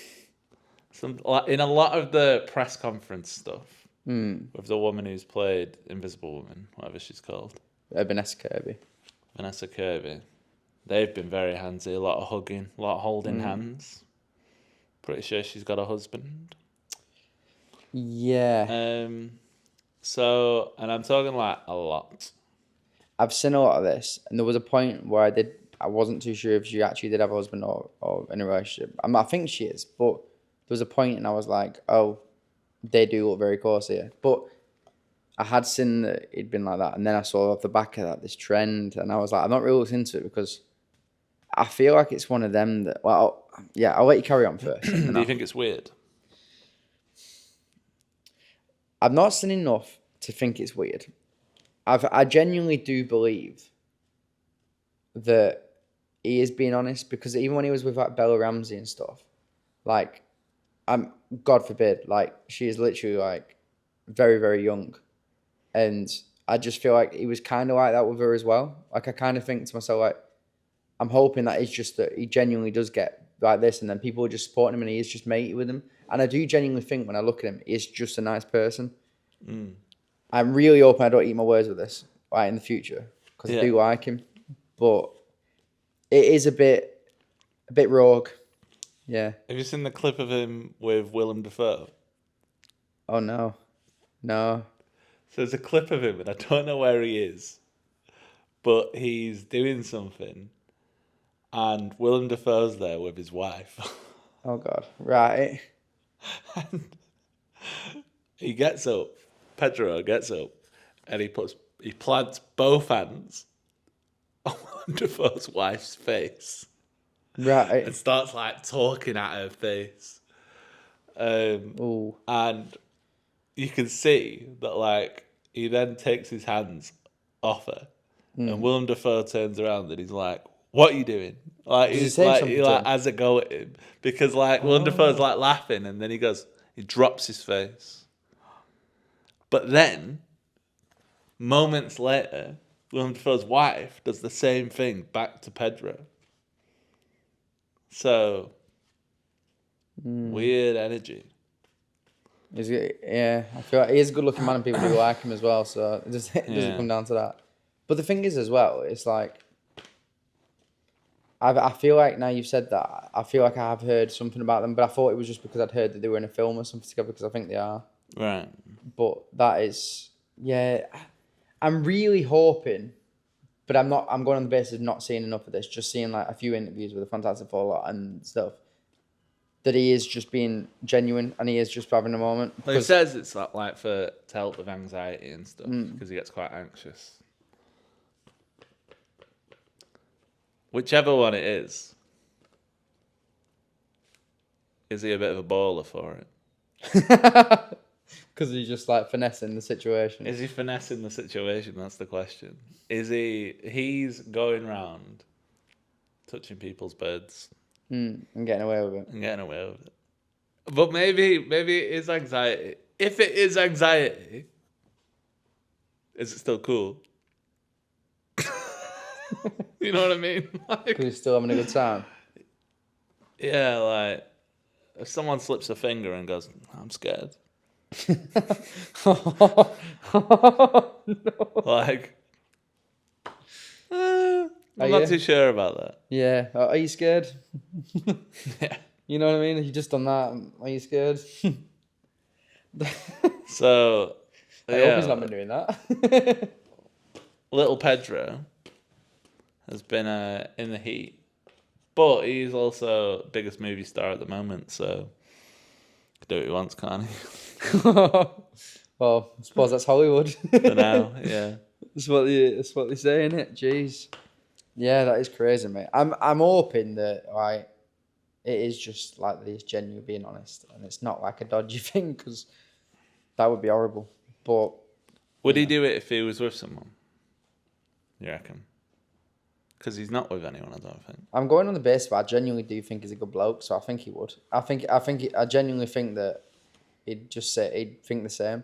Speaker 2: In a lot of the press conference stuff with the woman who's played Invisible Woman, whatever she's called,
Speaker 1: Vanessa Kirby.
Speaker 2: They've been very handsy, a lot of hugging, a lot of holding hands. Pretty sure she's got a husband.
Speaker 1: Yeah.
Speaker 2: So, and I'm talking like a lot.
Speaker 1: I've seen a lot of this, and there was a point where I wasn't too sure if she actually did have a husband or in a relationship. I think she is, but there was a point and I was like, oh, they do look very close here. But I had seen that it'd been like that, and then I saw off the back of that this trend, and I was like, I'm not really looking into it because I feel like it's one of them that, well, I'll let you carry on first.
Speaker 2: Do you think it's weird?
Speaker 1: I've not seen enough to think it's weird. I genuinely do believe that he is being honest, because even when he was with like Bella Ramsey and stuff, like, God forbid, like, she is literally like very, very young. And I just feel like he was kind of like that with her as well. Like, I kind of think to myself, like, I'm hoping that it's just that he genuinely does get like this, and then people are just supporting him and he is just matey with them. And I do genuinely think when I look at him, he's just a nice person. I'm really hoping I don't eat my words with this, right, in the future, because I do like him. But it is a bit rogue. Yeah.
Speaker 2: Have you seen the clip of him with Willem Dafoe?
Speaker 1: Oh, no. No.
Speaker 2: So there's a clip of him, and I don't know where he is, but he's doing something, and Willem Dafoe's there with his wife.
Speaker 1: Oh, God. Right.
Speaker 2: And he gets up, Pedro gets up, and he plants both hands on Willem Dafoe's wife's face.
Speaker 1: Right.
Speaker 2: And starts like talking at her face.
Speaker 1: Ooh.
Speaker 2: And you can see that, like, he then takes his hands off her, and Willem Dafoe turns around and he's like, "What are you doing?" Like, he has a go at him, because like Willem Dafoe's like laughing, and then he drops his face. But then, moments later, Willem Dafoe's wife does the same thing back to Pedro. So, weird energy.
Speaker 1: Yeah, I feel like he is a good-looking man, and people do like him as well. So it doesn't come down to that. But the thing is, as well, it's like I feel like now you've said that, I feel like I have heard something about them, but I thought it was just because I'd heard that they were in a film or something together, because I think they are.
Speaker 2: Right.
Speaker 1: But that is, yeah, I'm really hoping, but I'm going on the basis of not seeing enough of this, just seeing like a few interviews with the Fantastic Four and stuff, that he is just being genuine and he is just having a moment.
Speaker 2: Well, he says it's like to help with anxiety and stuff, because he gets quite anxious. Whichever one it is he a bit of a baller for it?
Speaker 1: Because he's just like finessing the situation.
Speaker 2: Is he finessing the situation? That's the question. He's going round touching people's beds.
Speaker 1: And getting away with it.
Speaker 2: But maybe it is anxiety. If it is anxiety, is it still cool? You know what I mean?
Speaker 1: Because he's still having a good time.
Speaker 2: Yeah, like, if someone slips a finger and goes, "I'm scared," Like, I'm
Speaker 1: Are
Speaker 2: not
Speaker 1: you?
Speaker 2: too sure about that.
Speaker 1: Yeah. Are you scared?
Speaker 2: Yeah.
Speaker 1: You know what I mean? You just done that. Are you scared?
Speaker 2: So,
Speaker 1: I hope he's
Speaker 2: yeah,
Speaker 1: not been doing that.
Speaker 2: little Pedro has been in the heat, but he's also biggest movie star at the moment. So, do what he wants, can't he?
Speaker 1: Well, I suppose that's Hollywood.
Speaker 2: For now, yeah.
Speaker 1: That's what they say, isn't it? Jeez. Yeah, that is crazy, mate. I'm hoping that it is just like this genuine being honest, and it's not like a dodgy thing, because that would be horrible. But
Speaker 2: Would he do it if he was with someone? You reckon? Because he's not with anyone, I don't think.
Speaker 1: I'm going on the basis, but I genuinely do think he's a good bloke, so I think he would. I genuinely think that he'd think the same.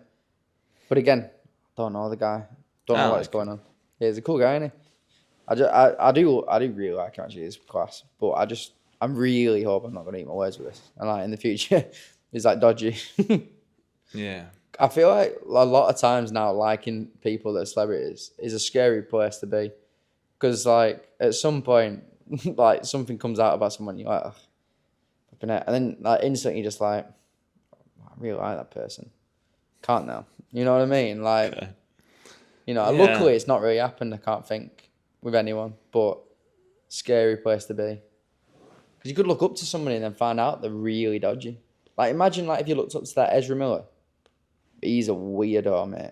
Speaker 1: But again, don't know the guy. Don't know what's going on. Yeah, he's a cool guy, isn't he? I do really like him, actually. He's class. But I'm really hope I'm not going to eat my words with this. And like in the future, he's like dodgy.
Speaker 2: Yeah.
Speaker 1: I feel like a lot of times now, liking people that are celebrities is a scary place to be. Because like at some point, like something comes out about someone, you're like, and then like instantly you're just like, I really like that person. Can't now. You know what I mean? Like,
Speaker 2: Okay.
Speaker 1: Yeah. Luckily it's not really happened. I can't think with anyone, but scary place to be. Because you could look up to somebody and then find out they're really dodgy. Like imagine like if you looked up to that Ezra Miller. He's a weirdo, mate.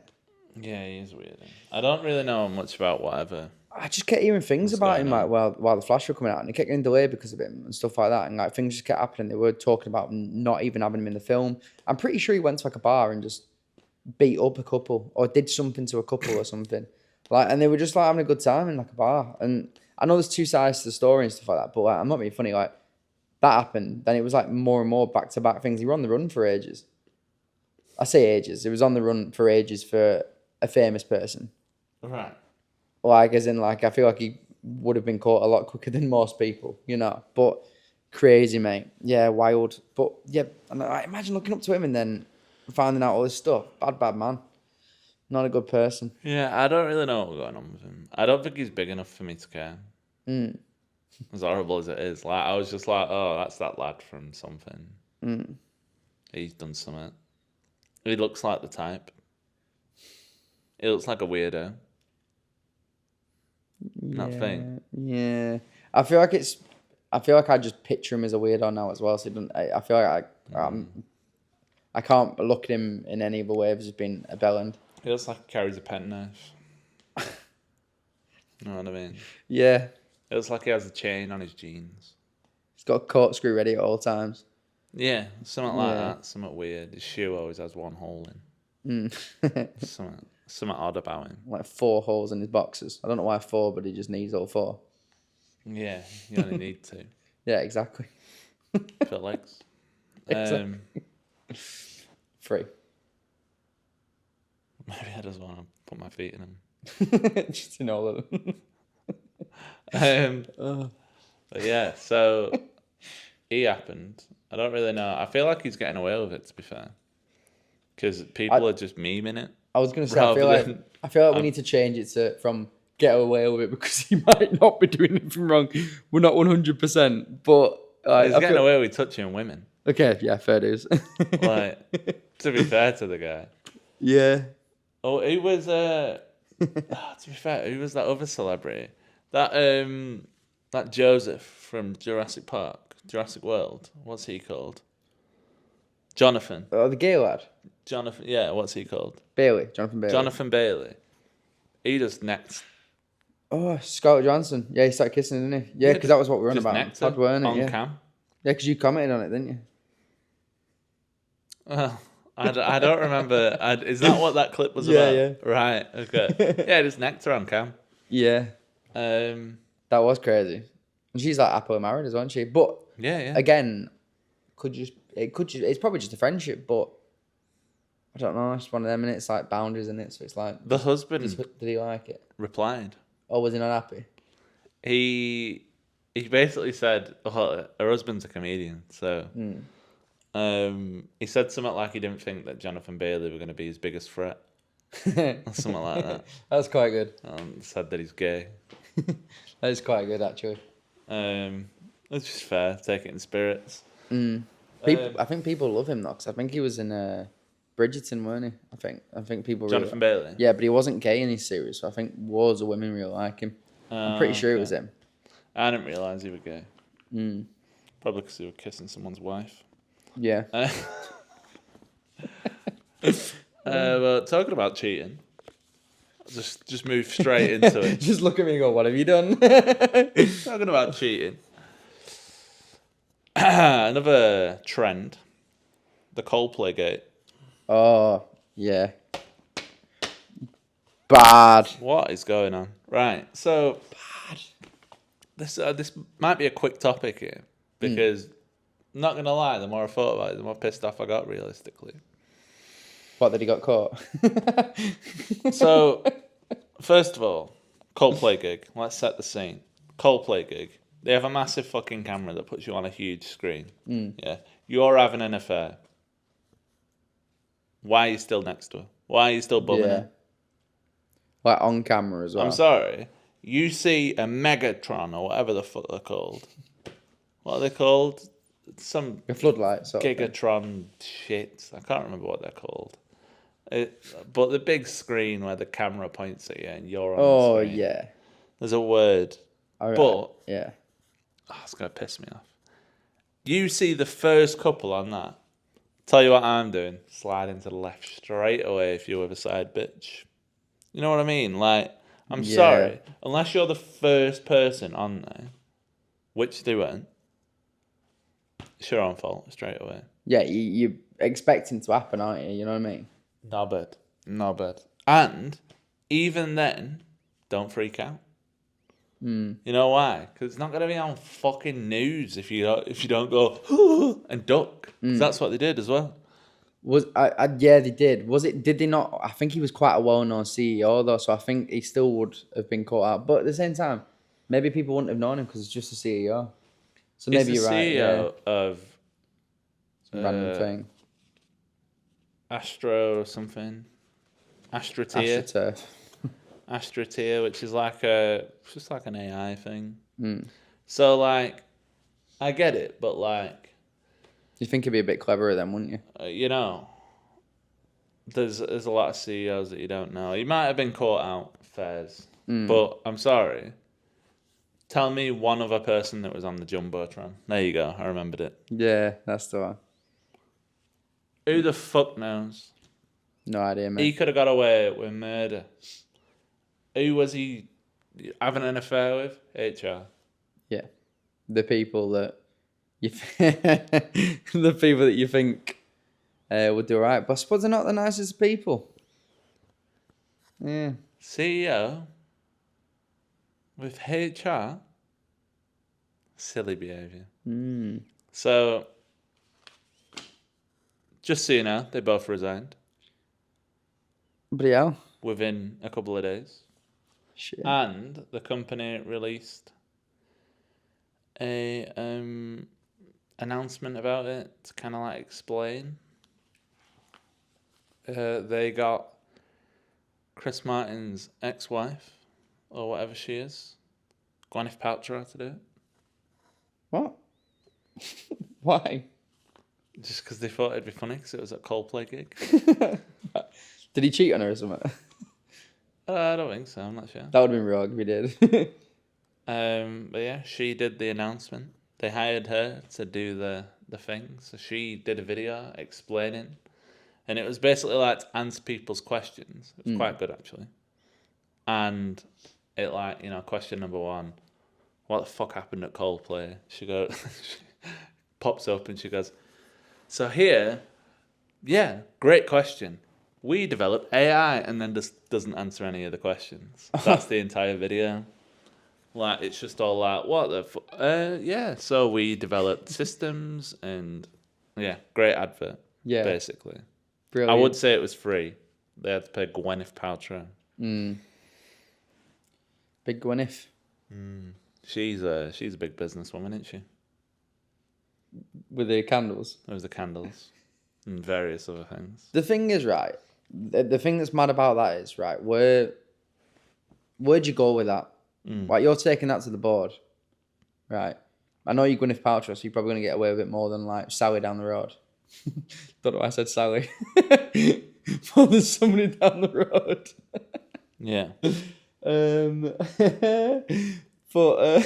Speaker 2: Yeah, he is weird. I don't really know much about whatever.
Speaker 1: I just kept hearing things
Speaker 2: What's
Speaker 1: about him
Speaker 2: going
Speaker 1: like while the Flash were coming out, and it kept getting delayed because of him and stuff like that, and like things just kept happening. They were talking about not even having him in the film. I'm pretty sure he went to like a bar and just beat up a couple or did something to a couple or something. Like, and they were just like having a good time in like a bar. And I know there's two sides to the story and stuff like that, but like, I'm not being funny. Like that happened, then it was like more and more back to back things. He was on the run for ages. I say ages. He was on the run for ages for a famous person.
Speaker 2: Right.
Speaker 1: Like, as in, like, I feel like he would have been caught a lot quicker than most people, you know. But crazy, mate. Yeah, wild. But yeah, and I imagine looking up to him and then finding out all this stuff. Bad man. Not a good person.
Speaker 2: Yeah, I don't really know what's going on with him. I don't think he's big enough for me to care. As horrible as it is. Like, I was just like, oh, that's that lad from something. He's done something. He looks like the type. He looks like a weirdo. Not thing.
Speaker 1: Yeah. I feel like I just picture him as a weirdo now as well. So I feel like I can't look at him in any other way if he's been a bellend.
Speaker 2: He looks like he carries a penknife. You know what I mean?
Speaker 1: Yeah.
Speaker 2: It looks like he has a chain on his jeans.
Speaker 1: He's got a corkscrew ready at all times.
Speaker 2: Yeah, something like that. Something weird. His shoe always has one hole in. Something odd about him.
Speaker 1: Like 4 holes in his boxes. I don't know why 4, but he just needs all 4.
Speaker 2: Yeah, you only need to.
Speaker 1: Yeah, exactly.
Speaker 2: For legs.
Speaker 1: Exactly. 3.
Speaker 2: Maybe I just want to put my feet in him.
Speaker 1: Just in all of them.
Speaker 2: But yeah, so he happened. I don't really know. I feel like he's getting away with it, to be fair. Because people are just memeing it.
Speaker 1: I was going to say, I feel like we need to change it from get away with it because he might not be doing anything wrong. We're not 100%, but...
Speaker 2: he's getting away with touching women.
Speaker 1: Okay, yeah, fair dues.
Speaker 2: Like, to be fair to the guy.
Speaker 1: Yeah.
Speaker 2: Oh, he was... to be fair, who was that other celebrity? That Joseph from Jurassic World. What's he called? Jonathan.
Speaker 1: Oh, the gay lad?
Speaker 2: Jonathan, yeah, what's he called?
Speaker 1: Jonathan Bailey.
Speaker 2: Jonathan Bailey. He just necked.
Speaker 1: Oh, Scarlett Johansson. Yeah, he started kissing her, didn't he? Yeah, because that was what we were on
Speaker 2: Just
Speaker 1: about.
Speaker 2: necked her
Speaker 1: Pod, weren't it?
Speaker 2: on
Speaker 1: Yeah,
Speaker 2: cam.
Speaker 1: because you commented on it, didn't you?
Speaker 2: Well, I don't remember. Is that what that clip was about?
Speaker 1: Yeah.
Speaker 2: Right, okay. Yeah, just necked her on cam.
Speaker 1: Yeah. That was crazy. And she's like happily married as well, isn't she? But
Speaker 2: Yeah.
Speaker 1: again, it's probably just a friendship, but I don't know. It's one of them, and it's like boundaries in it. So it's like
Speaker 2: The husband
Speaker 1: did he like it?
Speaker 2: replied.
Speaker 1: Or was he not happy?
Speaker 2: He basically said, well, her husband's a comedian, so He said something like he didn't think that Jonathan Bailey were going to be his biggest threat. Or something like that.
Speaker 1: That's quite good.
Speaker 2: Said that he's gay.
Speaker 1: That is quite good, actually.
Speaker 2: It's just fair. Take it in spirits.
Speaker 1: I think people love him though, 'cause I think he was in Bridgerton, weren't he? I think people
Speaker 2: Jonathan
Speaker 1: really,
Speaker 2: Bailey?
Speaker 1: Yeah, but he wasn't gay in his series, so I think loads of women really like him. I'm pretty sure it was him.
Speaker 2: I didn't realise he was gay. Probably because he was kissing someone's wife.
Speaker 1: Yeah.
Speaker 2: Well, talking about cheating, just move straight into it.
Speaker 1: Just look at me and go, what have you done?
Speaker 2: Talking about cheating. Another trend, the Coldplay gate.
Speaker 1: Oh, yeah. Bad.
Speaker 2: What is going on? Right, so this might be a quick topic here because, not gonna lie, the more I thought about it, the more pissed off I got. Realistically,
Speaker 1: What, that he got caught?
Speaker 2: so first of all, Coldplay gig. Let's set the scene. Coldplay gig. They have a massive fucking camera that puts you on a huge screen. Yeah, you're having an affair. Why are you still next to her? Why are you still bumming her?
Speaker 1: Like on camera as well.
Speaker 2: I'm sorry. You see a Megatron or whatever the fuck they're called. What are they called? Some
Speaker 1: A floodlight, sort of thing.
Speaker 2: Gigatron shit. I can't remember what they're called. But the big screen where the camera points at you and you're on
Speaker 1: Oh,
Speaker 2: the screen.
Speaker 1: yeah.
Speaker 2: There's a word. But
Speaker 1: yeah.
Speaker 2: it's going to piss me off. You see the first couple on that. Tell you what I'm doing. Sliding to the left straight away if you're with a side bitch. You know what I mean? Like, I'm sorry. Unless you're the first person on there, which they weren't, it's your own fault straight away.
Speaker 1: Yeah, you're expecting to happen, aren't you? You know what I mean?
Speaker 2: Not bad. Not bad. And even then, don't freak out. You know why? Because it's not going to be on fucking news if you don't go and duck. 'Cause that's what they did as well.
Speaker 1: Yeah, they did. Did they not? I think he was quite a well-known CEO though, so I think he still would have been caught out. But at the same time, maybe people wouldn't have known him because it's just a CEO. So maybe
Speaker 2: He's
Speaker 1: you're
Speaker 2: the
Speaker 1: right.
Speaker 2: CEO
Speaker 1: Yeah.
Speaker 2: of
Speaker 1: Some random thing.
Speaker 2: Astro something. AstroTier.
Speaker 1: AstroTurf.
Speaker 2: AstroTier, which is just like an AI thing. So like, I get it, but like,
Speaker 1: You think he'd be a bit cleverer then, wouldn't you?
Speaker 2: you know, there's a lot of CEOs that you don't know. He might have been caught out, Fairs, but I'm sorry. Tell me one other person that was on the Jumbotron. There you go. I remembered it.
Speaker 1: Yeah, that's the one.
Speaker 2: Who the fuck knows?
Speaker 1: No idea, mate.
Speaker 2: He could have got away with murder. Who was he having an affair with? HR.
Speaker 1: Yeah, the people that the people that you think would do right, but I suppose they're not the nicest people. Yeah.
Speaker 2: CEO with HR. Silly behaviour. So, just so you know, they both resigned
Speaker 1: But yeah,
Speaker 2: within a couple of days.
Speaker 1: shit.
Speaker 2: And the company released a announcement about it to kind of like explain. They got Chris Martin's ex-wife, or whatever she is, Gwyneth Paltrow, to do it.
Speaker 1: What? Why?
Speaker 2: Just because they thought it'd be funny because it was a Coldplay gig.
Speaker 1: Did he cheat on her or something?
Speaker 2: I don't think so, I'm not sure.
Speaker 1: That would have been wrong if he did.
Speaker 2: But yeah, she did the announcement. They hired her to do the thing. So she did a video explaining. And it was basically like to answer people's questions. It was quite good, actually. And it like, question number one, what the fuck happened at Coldplay? She goes, she pops up and she goes, so here, yeah, great question. We developed AI, and then just doesn't answer any of the questions. That's the entire video. Like, it's just all like, what the yeah, so we developed systems and, yeah, great advert, basically.
Speaker 1: Brilliant.
Speaker 2: I would say it was free. They had to pay Gwyneth Paltrow.
Speaker 1: Big Gwyneth.
Speaker 2: She's a big businesswoman, isn't she?
Speaker 1: with the candles.
Speaker 2: There was the candles and various other things.
Speaker 1: The thing is, right, the thing that's mad about that is, right, where'd you go with that? Like, you're taking that to the board, right? I know you're Gwyneth Paltrow, so you're probably going to get away with it more than, like, Sally down the road. Don't know why I said Sally. But there's somebody down the road.
Speaker 2: Yeah.
Speaker 1: But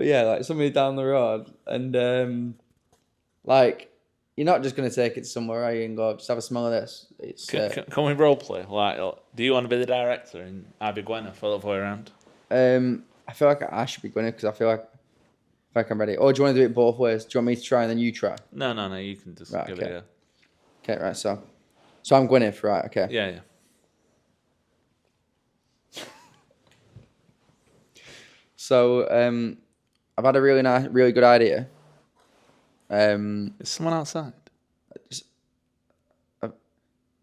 Speaker 1: yeah, like, somebody down the road, and like, you're not just going to take it somewhere, are you, and go, just have a smell of this. It's
Speaker 2: Can we role play? Like, do you want to be the director and I be Gwyneth all the way around?
Speaker 1: I feel like I should be Gwyneth because I feel like I'm ready. Or do you want to do it both ways? Do you want me to try and then you try?
Speaker 2: No. You can just give it a go.
Speaker 1: Okay, right. So I'm Gwyneth, right? Okay.
Speaker 2: Yeah.
Speaker 1: So I've had a really good idea.
Speaker 2: Is someone outside?
Speaker 1: I've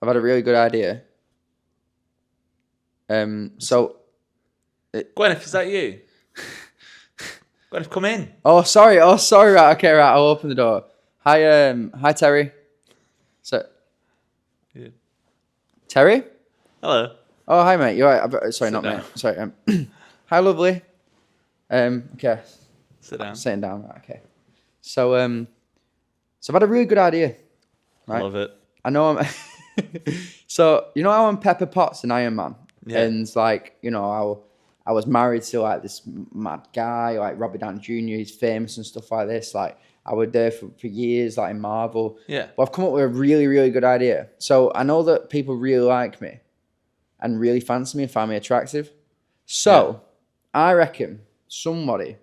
Speaker 1: had a really good idea. So.
Speaker 2: Gwyneth, is that you? Gwyneth, come in.
Speaker 1: Oh, sorry. Right. Okay, right. I'll open the door. Hi, Terry. So.
Speaker 2: Yeah.
Speaker 1: Terry?
Speaker 2: Hello.
Speaker 1: Oh, hi, mate. You're right. Sorry,
Speaker 2: Sit
Speaker 1: not
Speaker 2: down.
Speaker 1: mate. Sorry. Hi, lovely. Okay.
Speaker 2: Sit down.
Speaker 1: Sitting down. Right, okay. So I've had a really good idea. Right.
Speaker 2: Love it.
Speaker 1: I know I'm. So you know how I'm Pepper Potts in Iron Man,
Speaker 2: Yeah.
Speaker 1: and like, you know, how I was married to like this mad guy, like Robert Downey Jr. He's famous and stuff like this. Like, I was there for years, like in Marvel.
Speaker 2: Yeah.
Speaker 1: But I've come up with a really, really good idea. So I know that people really like me and really fancy me and find me attractive. So I reckon somebody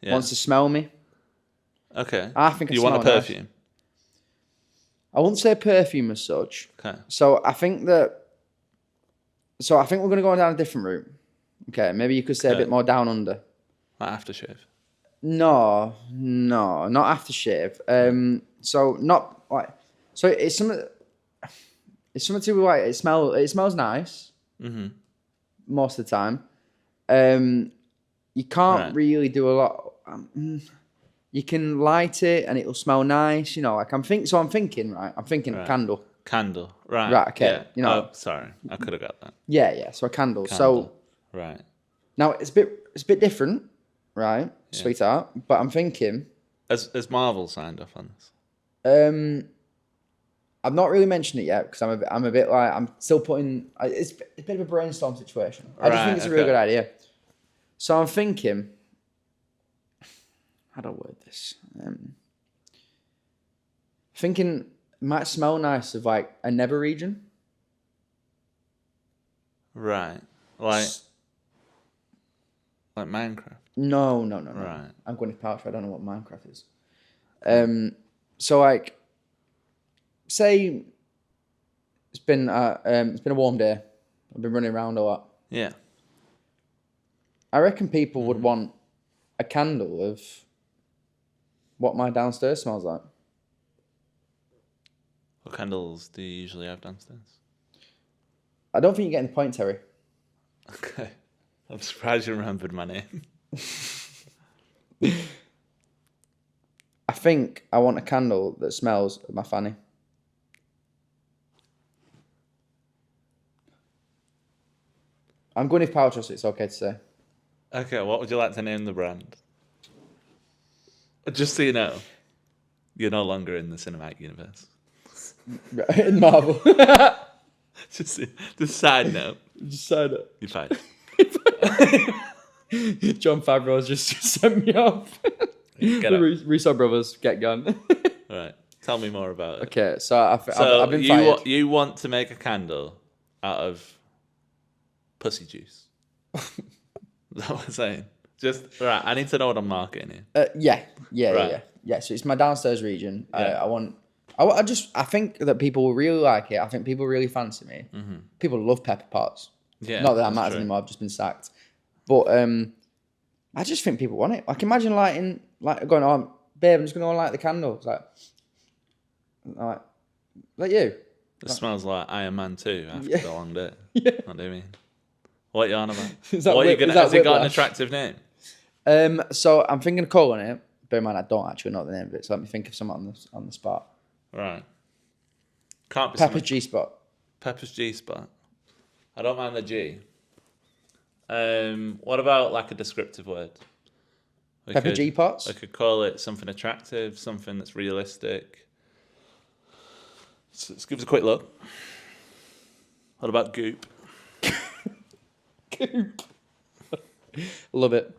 Speaker 1: wants to smell me.
Speaker 2: Okay.
Speaker 1: I think I
Speaker 2: you want a
Speaker 1: smell nice.
Speaker 2: perfume.
Speaker 1: I wouldn't say perfume as such.
Speaker 2: Okay.
Speaker 1: So I think we're going to go down a different route. Okay, maybe you could say a bit more down under.
Speaker 2: Like aftershave.
Speaker 1: No, not aftershave. So not like, so it's something to do with like it smells nice.
Speaker 2: Mm-hmm.
Speaker 1: Most of the time. You can't really do a lot. You can light it and it'll smell nice. You know, like I'm thinking a candle.
Speaker 2: Candle. Right.
Speaker 1: Right. Okay.
Speaker 2: Yeah.
Speaker 1: You know.
Speaker 2: Oh, sorry. I could have got that.
Speaker 1: Yeah. So a candle.
Speaker 2: Candle.
Speaker 1: So
Speaker 2: right.
Speaker 1: now it's a bit different, right, sweetheart? But I'm thinking.
Speaker 2: Has Marvel signed off on this?
Speaker 1: I've not really mentioned it yet because I'm a bit like I'm still putting. It's a bit of a brainstorm situation. I just think it's a really good idea. So I'm thinking. How do I word this? Thinking it might smell nice of like a nether region.
Speaker 2: Right. Like Minecraft.
Speaker 1: No.
Speaker 2: Right.
Speaker 1: I'm Gwyneth Paltrow. I don't know what Minecraft is. So like, say it's been a warm day. I've been running around a lot.
Speaker 2: Yeah.
Speaker 1: I reckon people would want a candle of what my downstairs smells like.
Speaker 2: What candles do you usually have downstairs?
Speaker 1: I don't think you're getting the point, Terry.
Speaker 2: Okay. I'm surprised you remembered my name.
Speaker 1: I think I want a candle that smells of my fanny. I'm Gwyneth Paltrow, so it's okay to say.
Speaker 2: Okay, what would you like to name the brand? Just so you know, you're no longer in the cinematic universe.
Speaker 1: In Marvel.
Speaker 2: Just side note.
Speaker 1: Just side up.
Speaker 2: You're fine.
Speaker 1: John Favreau's just sent me off.
Speaker 2: Get up.
Speaker 1: Russo brothers, get gone.
Speaker 2: Right. Tell me more about it.
Speaker 1: Okay, so I've been
Speaker 2: you
Speaker 1: fired.
Speaker 2: You want to make a candle out of pussy juice? Is that what I'm saying? Just right. I need to know what I'm marketing here.
Speaker 1: Yeah. So it's my downstairs region.
Speaker 2: Yeah.
Speaker 1: I think that people will really like it. I think people really fancy me. Mm-hmm. People love Pepper Potts.
Speaker 2: Yeah.
Speaker 1: Not that matters anymore. I've just been sacked. But I just think people want it. Like, imagine going on, babe, I'm just going to light the candle. It's like you.
Speaker 2: It smells like Iron Man 2 after the long day.
Speaker 1: Yeah.
Speaker 2: What do you mean? What are you on about?
Speaker 1: Has it
Speaker 2: got an
Speaker 1: Whiplash?
Speaker 2: attractive name?
Speaker 1: So I'm thinking of calling it. Bear in mind, I don't actually know the name of it. So let me think of something on the spot.
Speaker 2: Right. Can't be
Speaker 1: Pepper
Speaker 2: something.
Speaker 1: G Spot.
Speaker 2: Pepper's G spot. I don't mind the G. What about like a descriptive word?
Speaker 1: Pepper G Pots.
Speaker 2: I could call it something attractive, something that's realistic. So let's give us a quick look. What about goop?
Speaker 1: Goop. Love it.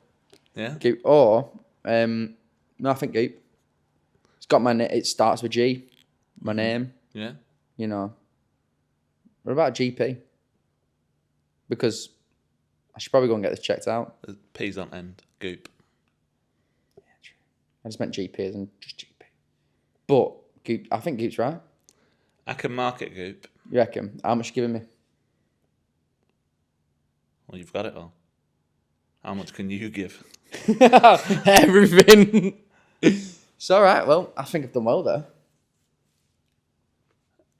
Speaker 2: Yeah.
Speaker 1: Goop. Or no, I think Goop. It's got my name. It starts with G. My name.
Speaker 2: Yeah.
Speaker 1: You know. What about GP? Because I should probably go and get this checked out.
Speaker 2: The P's on end. Goop.
Speaker 1: I just meant GP as in just GP. But Goop, I think Goop's right.
Speaker 2: I can market goop.
Speaker 1: You reckon? How much you giving me?
Speaker 2: Well, you've got it all. How much can you give?
Speaker 1: Everything. It's all right. Well, I think I've done well there.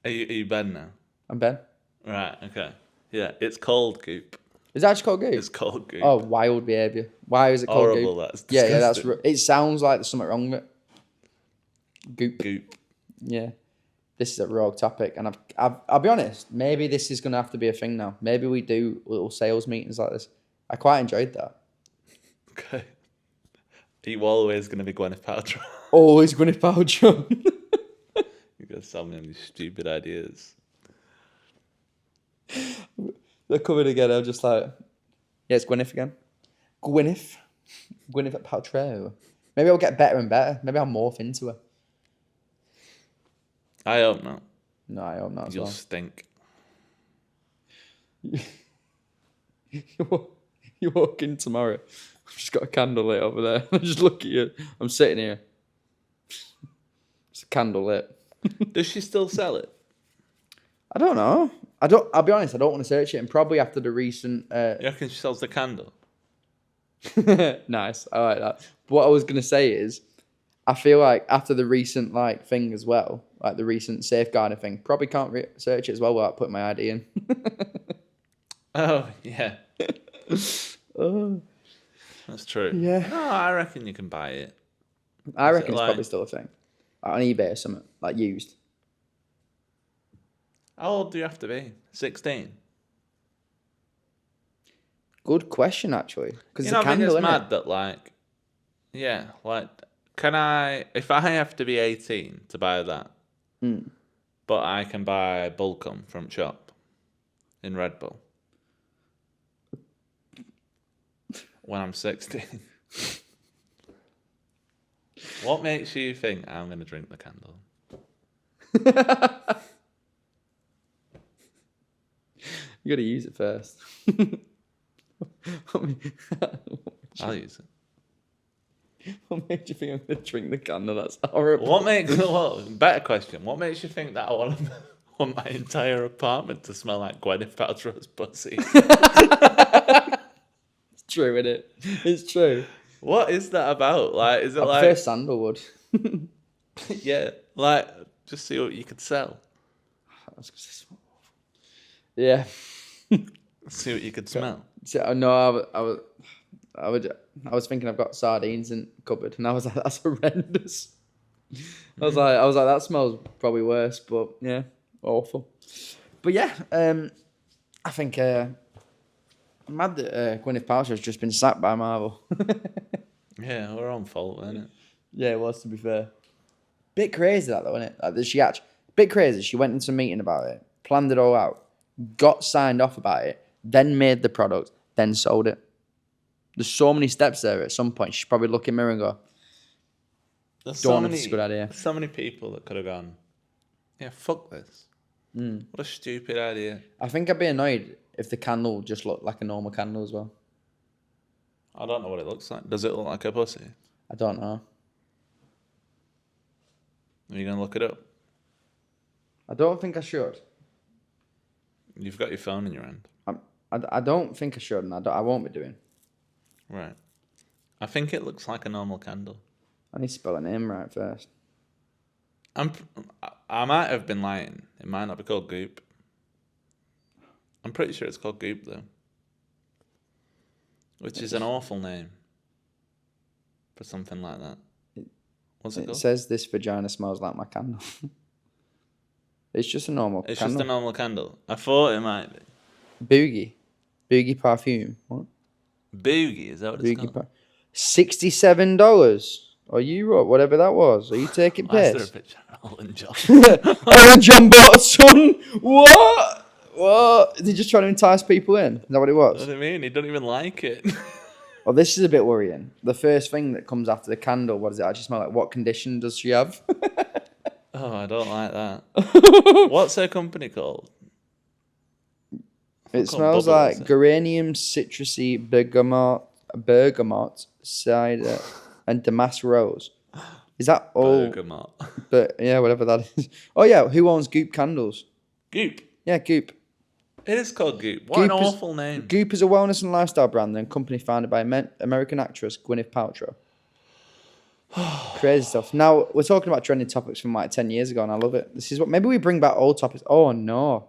Speaker 2: Are you Ben now?
Speaker 1: I'm Ben.
Speaker 2: Right. Okay. Yeah. It's called goop.
Speaker 1: Is that just called Goop?
Speaker 2: It's called goop.
Speaker 1: Oh, wild behaviour. Why is it called
Speaker 2: Horrible.
Speaker 1: Goop?
Speaker 2: That's
Speaker 1: Yeah, that's.
Speaker 2: disgusting.
Speaker 1: It sounds like there's something wrong with it. Goop.
Speaker 2: Goop.
Speaker 1: Yeah. This is a rogue topic, and I'll be honest. Maybe this is gonna have to be a thing now. Maybe we do little sales meetings like this. I quite enjoyed that.
Speaker 2: Okay. Are you always going to be Gwyneth Paltrow?
Speaker 1: Always Gwyneth Paltrow.
Speaker 2: You're going to sell me these stupid ideas.
Speaker 1: They're coming again. I'm just like, yeah, it's Gwyneth again. Gwyneth Paltrow. Maybe I'll get better and better. Maybe I'll morph into her.
Speaker 2: I hope not.
Speaker 1: No, I hope not as
Speaker 2: You'll
Speaker 1: well.
Speaker 2: stink.
Speaker 1: You walk in tomorrow. I've just got a candle lit over there. I just look at you. I'm sitting here. It's a candle lit.
Speaker 2: Does she still sell it?
Speaker 1: I don't know. I'll be honest, I don't want to search it. And probably after the recent
Speaker 2: You reckon she sells the candle?
Speaker 1: nice. I like that. But what I was gonna say is I feel like after the recent like thing as well, like the recent safeguarding thing, probably can't search it as well without putting my ID in.
Speaker 2: Oh, yeah.
Speaker 1: Oh,
Speaker 2: That's true.
Speaker 1: yeah.
Speaker 2: No, I reckon you can buy it.
Speaker 1: I
Speaker 2: Is it
Speaker 1: reckon it's
Speaker 2: like-
Speaker 1: probably still a thing. Like on eBay or something, like used.
Speaker 2: How old do you have to be? 16?
Speaker 1: Good question, actually. Because
Speaker 2: You
Speaker 1: it's
Speaker 2: know,
Speaker 1: a
Speaker 2: I think
Speaker 1: candle,
Speaker 2: it's
Speaker 1: isn't
Speaker 2: mad
Speaker 1: it?
Speaker 2: that, like, yeah, like, if I have to be 18 to buy that, but I can buy Bulcum from shop in Red Bull when I'm 16, what makes you think I'm going to drink the candle?
Speaker 1: You got to use it first.
Speaker 2: I'll use it.
Speaker 1: What made you think I'm going to drink the candle? That's horrible.
Speaker 2: Better question. What makes you think that I want my entire apartment to smell like Gwyneth Paltrow's pussy?
Speaker 1: It's true, isn't it? It's true.
Speaker 2: What is that about? Like, is it
Speaker 1: I
Speaker 2: like,
Speaker 1: prefer sandalwood.
Speaker 2: yeah, like, just see what you could sell.
Speaker 1: Yeah.
Speaker 2: See what you could smell.
Speaker 1: So, no, I was thinking I've got sardines in the cupboard, and I was like, that's horrendous. I was like, that smells probably worse, but yeah, awful. But yeah, I think I'm mad that Gwyneth Paltrow's just been sacked by Marvel.
Speaker 2: Yeah, we're on fault, isn't it?
Speaker 1: Yeah, it was, to be fair. Bit crazy that though, isn't it? Like, she actually, bit crazy. She went into a meeting about it, planned it all out, got signed off about it, then made the product, then sold it. There's so many steps there. At some point, she's probably look in the mirror and go,
Speaker 2: There's
Speaker 1: Don't know if it's a good idea.
Speaker 2: So many people that could have gone, yeah, fuck this. What a stupid idea.
Speaker 1: I think I'd be annoyed if the candle just looked like a normal candle as well.
Speaker 2: I don't know what it looks like. Does it look like a pussy?
Speaker 1: I don't know.
Speaker 2: Are you going to look it up?
Speaker 1: I don't think I should.
Speaker 2: You've got your phone in your hand.
Speaker 1: I don't think I should, and I won't be doing.
Speaker 2: Right. I think it looks like a normal candle.
Speaker 1: I need to spell her name right first.
Speaker 2: I might have been lying. It might not be called Goop. I'm pretty sure it's called Goop, though. Which is an awful name. for something like that. What's it
Speaker 1: It
Speaker 2: called?
Speaker 1: says this vagina smells like my candle. It's just a normal
Speaker 2: It's
Speaker 1: candle.
Speaker 2: just a normal candle. I thought it might be.
Speaker 1: Boogie perfume. What?
Speaker 2: Boogie, is that what it's
Speaker 1: Boogie
Speaker 2: called?
Speaker 1: $67 or euro, whatever that was. Are you taking
Speaker 2: Why is there a
Speaker 1: piss?
Speaker 2: picture of Elton John?
Speaker 1: Ellen John bought a son. What? What? They're just trying to entice people in. Is that what it
Speaker 2: What
Speaker 1: was?
Speaker 2: do you mean? He don't even like it.
Speaker 1: Well, this is a bit worrying. The first thing that comes after the candle, what does it actually smell like? What condition does she have?
Speaker 2: Oh, I don't like that. What's her company called?
Speaker 1: It
Speaker 2: called
Speaker 1: smells
Speaker 2: Bubble,
Speaker 1: like
Speaker 2: is it?
Speaker 1: geranium, citrusy, bergamot, cider, and damask rose. Is that all?
Speaker 2: Bergamot.
Speaker 1: But yeah, whatever that is. Oh yeah, who owns Goop candles?
Speaker 2: Goop.
Speaker 1: Yeah, Goop.
Speaker 2: It is called Goop. What an
Speaker 1: Goop is-
Speaker 2: awful name.
Speaker 1: Goop is a wellness and lifestyle brand and company founded by American actress Gwyneth Paltrow. Crazy stuff. Now we're talking about trending topics from like 10 years ago, and I love it. This is what maybe we bring back old topics. Oh no.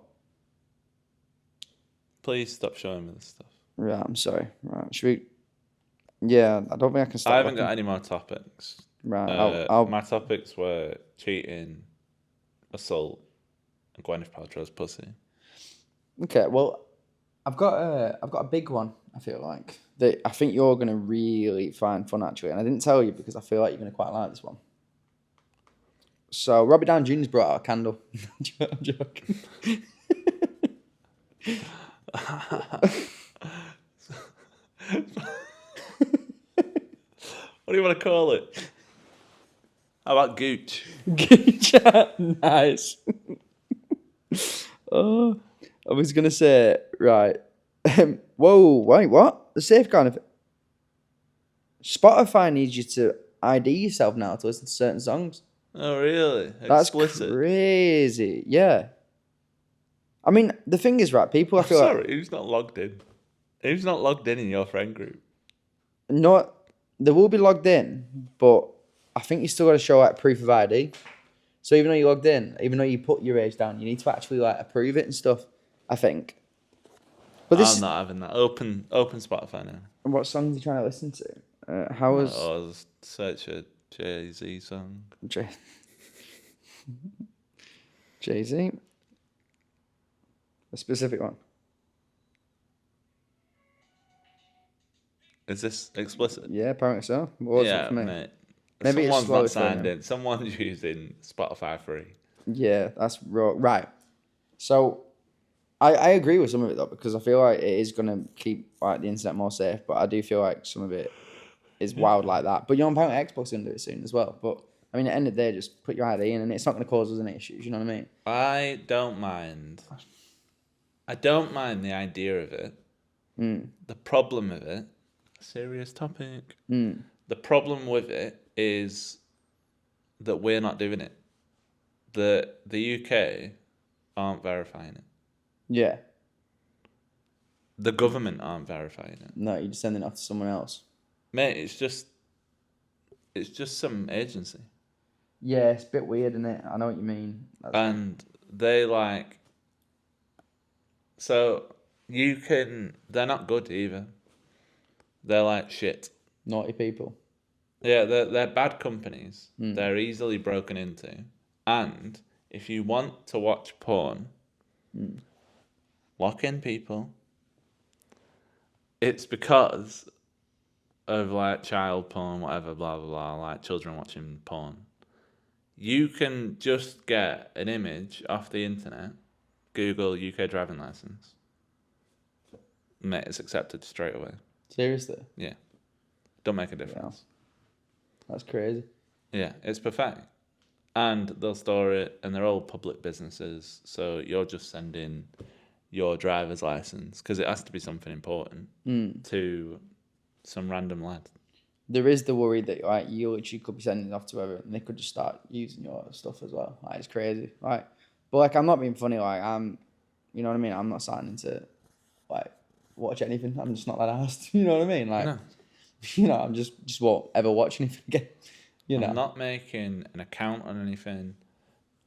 Speaker 2: Please stop showing me this stuff.
Speaker 1: Right, I'm sorry. Right, should we? Yeah, I don't think I can stop.
Speaker 2: I haven't
Speaker 1: looking.
Speaker 2: got any more topics.
Speaker 1: Right,
Speaker 2: My topics were cheating, assault, and Gwyneth Paltrow's pussy.
Speaker 1: Okay, well, I've got a big one. I feel like that I think you're gonna really find fun actually, and I didn't tell you because I feel like you're gonna quite like this one. So Robert Downey Jr.'s brought out a candle. I'm joking.
Speaker 2: What do you want to call it? How about Gooch?
Speaker 1: Nice. Oh, I was gonna say right. Whoa, wait, what? The safeguard of Spotify needs you to ID yourself now to listen to certain songs.
Speaker 2: Oh, really?
Speaker 1: That's
Speaker 2: Explicit.
Speaker 1: crazy. Yeah. I mean, the thing is, right? People, I feel like
Speaker 2: Sorry, who's not logged in? Who's not logged in your friend group?
Speaker 1: not they will be logged in, but I think you still got to show like proof of ID. So even though you logged in, even though you put your age down, you need to actually like approve it and stuff. I think. But this
Speaker 2: I'm not having that. Open Spotify now.
Speaker 1: what songs are you trying to listen to? How was
Speaker 2: Oh, just search a Jay-Z song.
Speaker 1: Jay-Z? A specific one.
Speaker 2: Is this explicit?
Speaker 1: Yeah, apparently so. It wasn't
Speaker 2: Yeah,
Speaker 1: for me.
Speaker 2: mate.
Speaker 1: Maybe it's
Speaker 2: Someone's
Speaker 1: slowly
Speaker 2: not signed
Speaker 1: filling.
Speaker 2: in. Someone's using Spotify free.
Speaker 1: Yeah, that's right. So, I agree with some of it though because I feel like it is gonna keep like the internet more safe, but I do feel like some of it is wild like that. But apparently Xbox is gonna do it soon as well. But I mean, at the end of the day, just put your ID in, and it's not gonna cause us any issues. You know what I mean?
Speaker 2: I don't mind. I don't mind the idea of it. The problem with it, serious topic. The problem with it is that we're not doing it. The UK aren't verifying it.
Speaker 1: Yeah.
Speaker 2: The government aren't verifying it.
Speaker 1: No, you're just sending it off to someone else.
Speaker 2: Mate, it's just some agency.
Speaker 1: Yeah, it's a bit weird, isn't it? I know what you mean.
Speaker 2: And they like, so they're not good either. They're like shit.
Speaker 1: Naughty people.
Speaker 2: Yeah, they're bad companies. They're easily broken into. And if you want to watch porn, lock in people. It's because of like child porn, whatever, blah, blah, blah, like children watching porn. You can just get an image off the internet, Google UK driving license. Mate, it's accepted straight away.
Speaker 1: Seriously?
Speaker 2: Yeah. Don't make a difference.
Speaker 1: That's crazy.
Speaker 2: Yeah, it's perfect. And they'll store it, and they're all public businesses, so you're just sending your driver's license, because it has to be something important, to some random lad.
Speaker 1: There is the worry that like you literally could be sending it off to everyone, and they could just start using your stuff as well. Like it's crazy. Like, but like I'm not being funny. Like you know what I mean. I'm not starting to like watch anything. I'm just not that arsed. You know what I mean? Like,
Speaker 2: No.
Speaker 1: you know, I'm just won't ever watch anything again. You know.
Speaker 2: I'm not making an account on anything.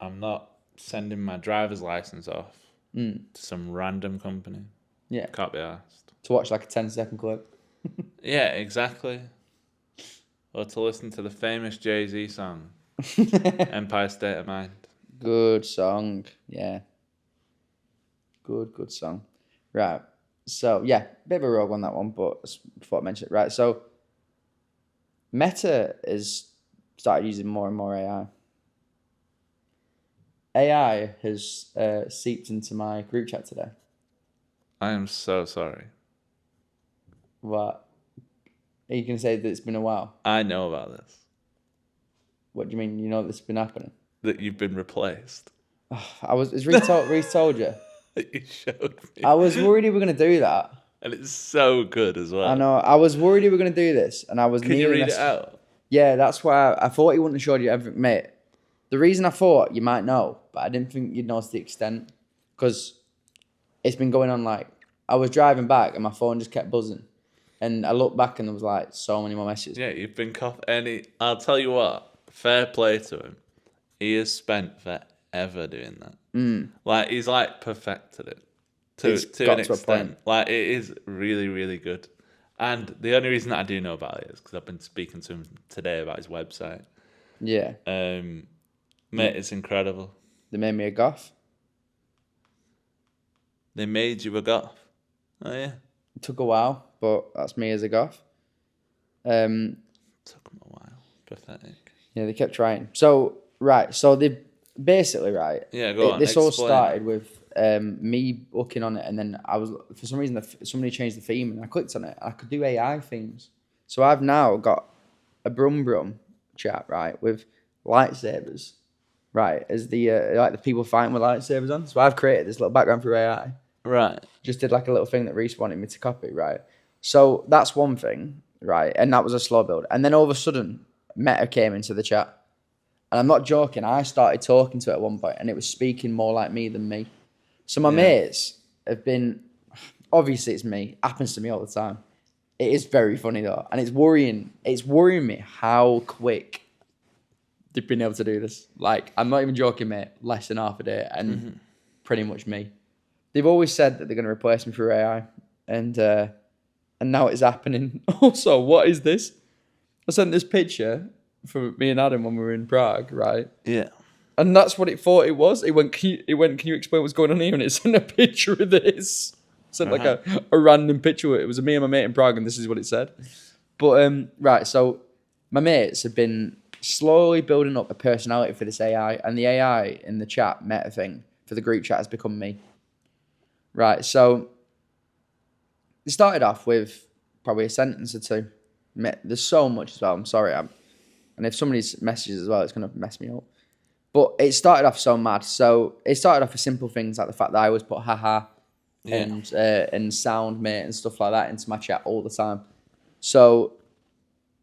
Speaker 2: I'm not sending my driver's license off to some random company.
Speaker 1: Yeah.
Speaker 2: Can't be asked.
Speaker 1: To watch like a 10-second clip.
Speaker 2: Yeah, exactly. or to listen to the famous Jay-Z song, Empire State of Mind.
Speaker 1: Good song. Yeah. Good song. Right. So, yeah, bit of a rogue on that one, but before I mention it. Right. So, Meta has started using more and more AI. AI has seeped into my group chat today.
Speaker 2: I am so sorry.
Speaker 1: What? Are you going to say that it's been a while?
Speaker 2: I know about this.
Speaker 1: What do you mean? You know this has been happening?
Speaker 2: That you've been replaced.
Speaker 1: Has Reese told you?
Speaker 2: You showed me.
Speaker 1: I was worried he were going to do that.
Speaker 2: And it's so good as well.
Speaker 1: I know. I was worried he were going to do this, and I was.
Speaker 2: Can you read it out?
Speaker 1: Yeah, that's why I thought he wouldn't have showed you everything, mate. The reason I thought you might know, but I didn't think you'd notice the extent, because it's been going on like I was driving back and my phone just kept buzzing, and I looked back and there was like so many more messages.
Speaker 2: Yeah, you've been I'll tell you what, fair play to him. He has spent forever doing that. Like he's like perfected it to an extent. Like it is really, really good. And the only reason that I do know about it is because I've been speaking to him today about his website.
Speaker 1: Yeah.
Speaker 2: Mate, it's incredible.
Speaker 1: They made me a goth.
Speaker 2: They made you a goth. Oh yeah.
Speaker 1: It took a while, but that's me as a goth.
Speaker 2: Took him a while. Pathetic.
Speaker 1: Yeah, they kept trying. So they basically
Speaker 2: Yeah, go on.
Speaker 1: This all started with me looking on it, and then I was for some reason somebody changed the theme, and I clicked on it. And I could do AI themes, so I've now got a Brum chat right with lightsabers, right as the like the people fighting with lightsabers on. So I've created this little background for AI.
Speaker 2: Right.
Speaker 1: Just did like a little thing that Reese wanted me to copy. Right. So that's one thing, right, and that was a slow build, and then all of a sudden Meta came into the chat. And I'm not joking, I started talking to it at one point and it was speaking more like me than me. So my mates have been, obviously it's me, happens to me all the time. It is very funny though. And it's worrying me how quick they've been able to do this. Like, I'm not even joking, mate, less than half a day and pretty much me. They've always said that they're going to replace me through AI and now it's happening. Also, what is this? I sent this picture for me and Adam when we were in Prague, right?
Speaker 2: Yeah.
Speaker 1: And that's what it thought it was. It went, can you explain what's going on here? And it sent a picture of this. It sent like a random picture. It was me and my mate in Prague, and this is what it said. But, right, so my mates have been slowly building up a personality for this AI, and the AI in the chat, Meta thing, for the group chat has become me. Right, so it started off with probably a sentence or two. There's so much as well, I'm sorry. And if somebody's messages as well, it's going to mess me up. But it started off so mad. So it started off with simple things like the fact that I always put haha and sound mate and stuff like that into my chat all the time. So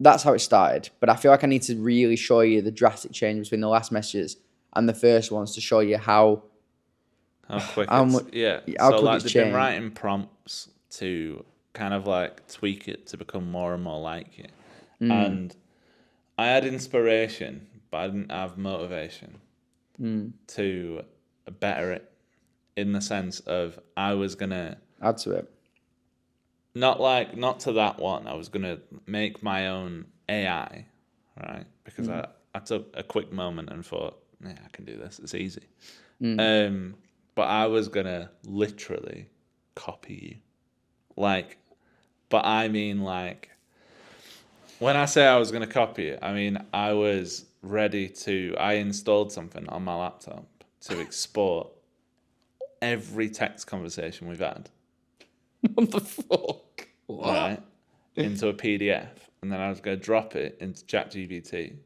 Speaker 1: that's how it started. But I feel like I need to really show you the drastic change between the last messages and the first ones to show you how
Speaker 2: quick
Speaker 1: how
Speaker 2: it's,
Speaker 1: much,
Speaker 2: yeah.
Speaker 1: how
Speaker 2: So
Speaker 1: quick
Speaker 2: like
Speaker 1: it's
Speaker 2: they've
Speaker 1: changed.
Speaker 2: been writing prompts to kind of like tweak it to become more and more like it. And I had inspiration, but I didn't have motivation to better it in the sense of I was going to...
Speaker 1: Add to it.
Speaker 2: Not to that one. I was going to make my own AI, right? Because I took a quick moment and thought, yeah, I can do this. It's easy. But I was going to literally copy you. Like, but I mean like... When I say I was going to copy it, I mean I was ready to... I installed something on my laptop to export every text conversation we've had.
Speaker 1: What the fuck? What?
Speaker 2: Right? Into a PDF. And then I was going to drop it into ChatGPT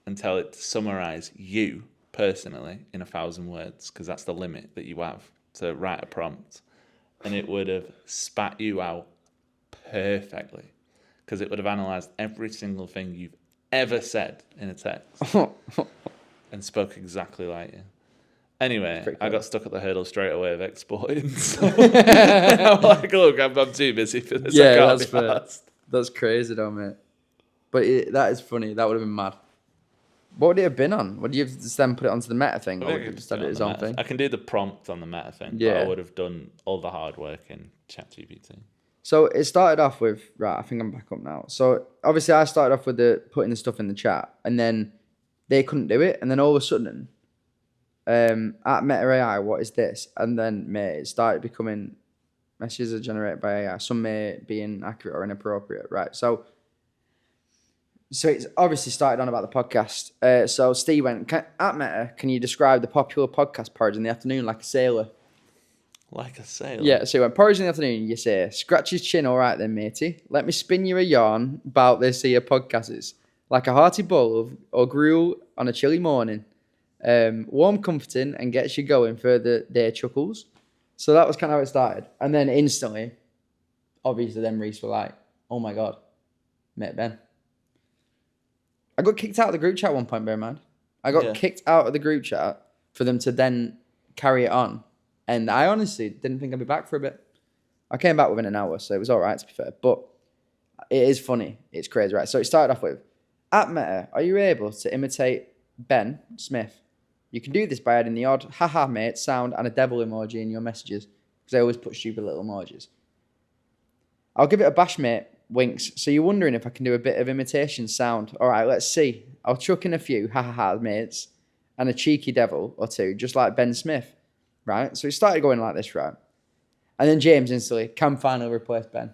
Speaker 2: and tell it to summarize you personally in 1,000 words, because that's the limit that you have to write a prompt. And it would have spat you out perfectly, because it would have analysed every single thing you've ever said in a text and spoke exactly like you. Anyway, I got stuck at the hurdle straight away of exporting. So I'm like, look, I'm too busy for this.
Speaker 1: Yeah,
Speaker 2: I can't
Speaker 1: that's
Speaker 2: be
Speaker 1: fair.
Speaker 2: asked.
Speaker 1: That's crazy though, mate. But that is funny. That would have been mad. What would it have been on? Would you have just then put it onto the Meta thing, or would you just have it his own thing?
Speaker 2: I can do the prompt on the Meta thing,
Speaker 1: Yeah.
Speaker 2: but I would have done all the hard work in ChatGPT.
Speaker 1: So it started off with, right, I think I'm back up now. So obviously I started off with the putting the stuff in the chat, and then they couldn't do it. And then all of a sudden, at Meta AI, what is this? And then mate, it started becoming messages are generated by AI. Some may be inaccurate or inappropriate, right? So it's obviously started on about the podcast. So Steve went, at Meta, can you describe the popular podcast porridge in the afternoon like a sailor?
Speaker 2: Like a sailor?
Speaker 1: Yeah, so he went, porridge in the afternoon, you say, scratch his chin, all right then, matey. Let me spin you a yarn about this here podcasters. Like a hearty bowl of or gruel on a chilly morning. Warm, comforting, and gets you going for the day chuckles. So that was kind of how it started. And then instantly, obviously, then Reese were like, oh my God, mate Ben. I got kicked out of the group chat at one point, bear in mind. I got kicked out of the group chat for them to then carry it on. And I honestly didn't think I'd be back for a bit. I came back within an hour, so it was all right, to be fair. But it is funny. It's crazy, right? So it started off with, at Meta, are you able to imitate Ben Smith? You can do this by adding the odd haha mate sound and a devil emoji in your messages, because I always put stupid little emojis. I'll give it a bash, mate. Winks. So you're wondering if I can do a bit of imitation sound. All right, let's see. I'll chuck in a few ha mates and a cheeky devil or two, just like Ben Smith, right? So it started going like this, right? And then James instantly, can finally replace Ben.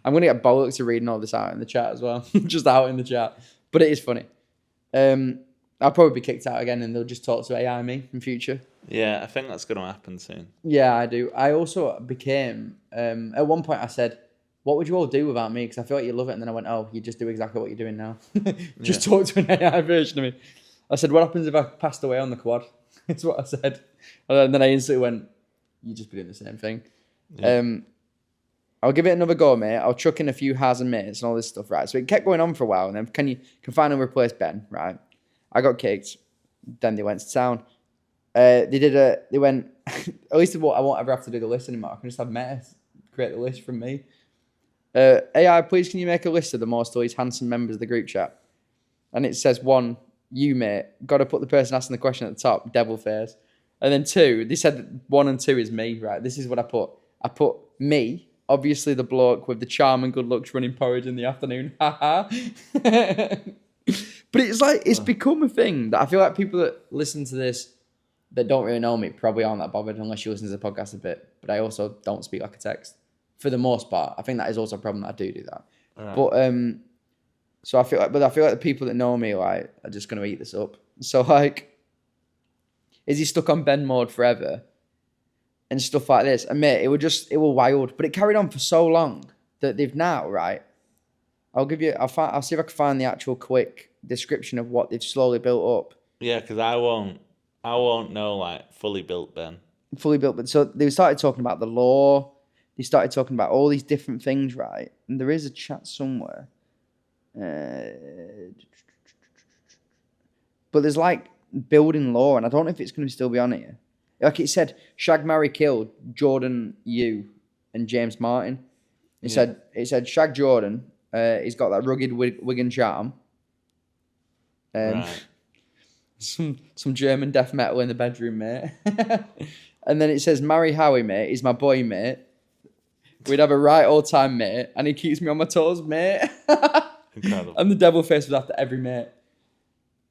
Speaker 1: I'm going to get bollocks to reading all this out in the chat as well. Just out in the chat. But it is funny. I'll probably be kicked out again and they'll just talk to AI me in future.
Speaker 2: Yeah, I think that's going to happen soon.
Speaker 1: Yeah, I do. I also became, at one point I said, what would you all do without me? Because I feel like you love it. And then I went, oh, you just do exactly what you're doing now. Just talk to an AI version of me. I said, what happens if I passed away on the quad? That's what I said. And then I instantly went, you just be doing the same thing. Yeah. I'll give it another go, mate. I'll chuck in a few has and mates and all this stuff, right? So it kept going on for a while. And then can finally replace Ben, right? I got kicked. Then they went to town. They went, at least I won't ever have to do the list anymore. I can just have Meta create the list from me. AI, please can you make a list of the most least handsome members of the group chat? And it says 1, you mate, got to put the person asking the question at the top, devil face. And then 2, they said 1 and 2 is me, right? This is what I put. I put me, obviously the bloke with the charm and good looks running porridge in the afternoon. Haha. But it's like, it's become a thing that I feel like people that listen to this that don't really know me probably aren't that bothered unless you listen to the podcast a bit. But I also don't speak like a text. For the most part, I think that is also a problem that I do that. Right. But so I feel like the people that know me like are just gonna eat this up. So like, is he stuck on Ben mode forever and stuff like this? And mate, it was wild, but it carried on for so long that they've now right. I'll see if I can find the actual quick description of what they've slowly built up.
Speaker 2: Yeah, because I won't know like fully built Ben.
Speaker 1: Fully built, but so they started talking about the law. They started talking about all these different things, right? And there is a chat somewhere. But there's like building law, and I don't know if it's going to still be on here. Like it said, Shag, marry, kill, Jordan, you, and James Martin. It said Shag Jordan. He's got that rugged Wigan charm.
Speaker 2: Right.
Speaker 1: Some German death metal in the bedroom, mate. And then it says, marry Howie, mate. He's my boy, mate. We'd have a right old time, mate, and he keeps me on my toes, mate.
Speaker 2: Incredible.
Speaker 1: And the devil face was after every mate.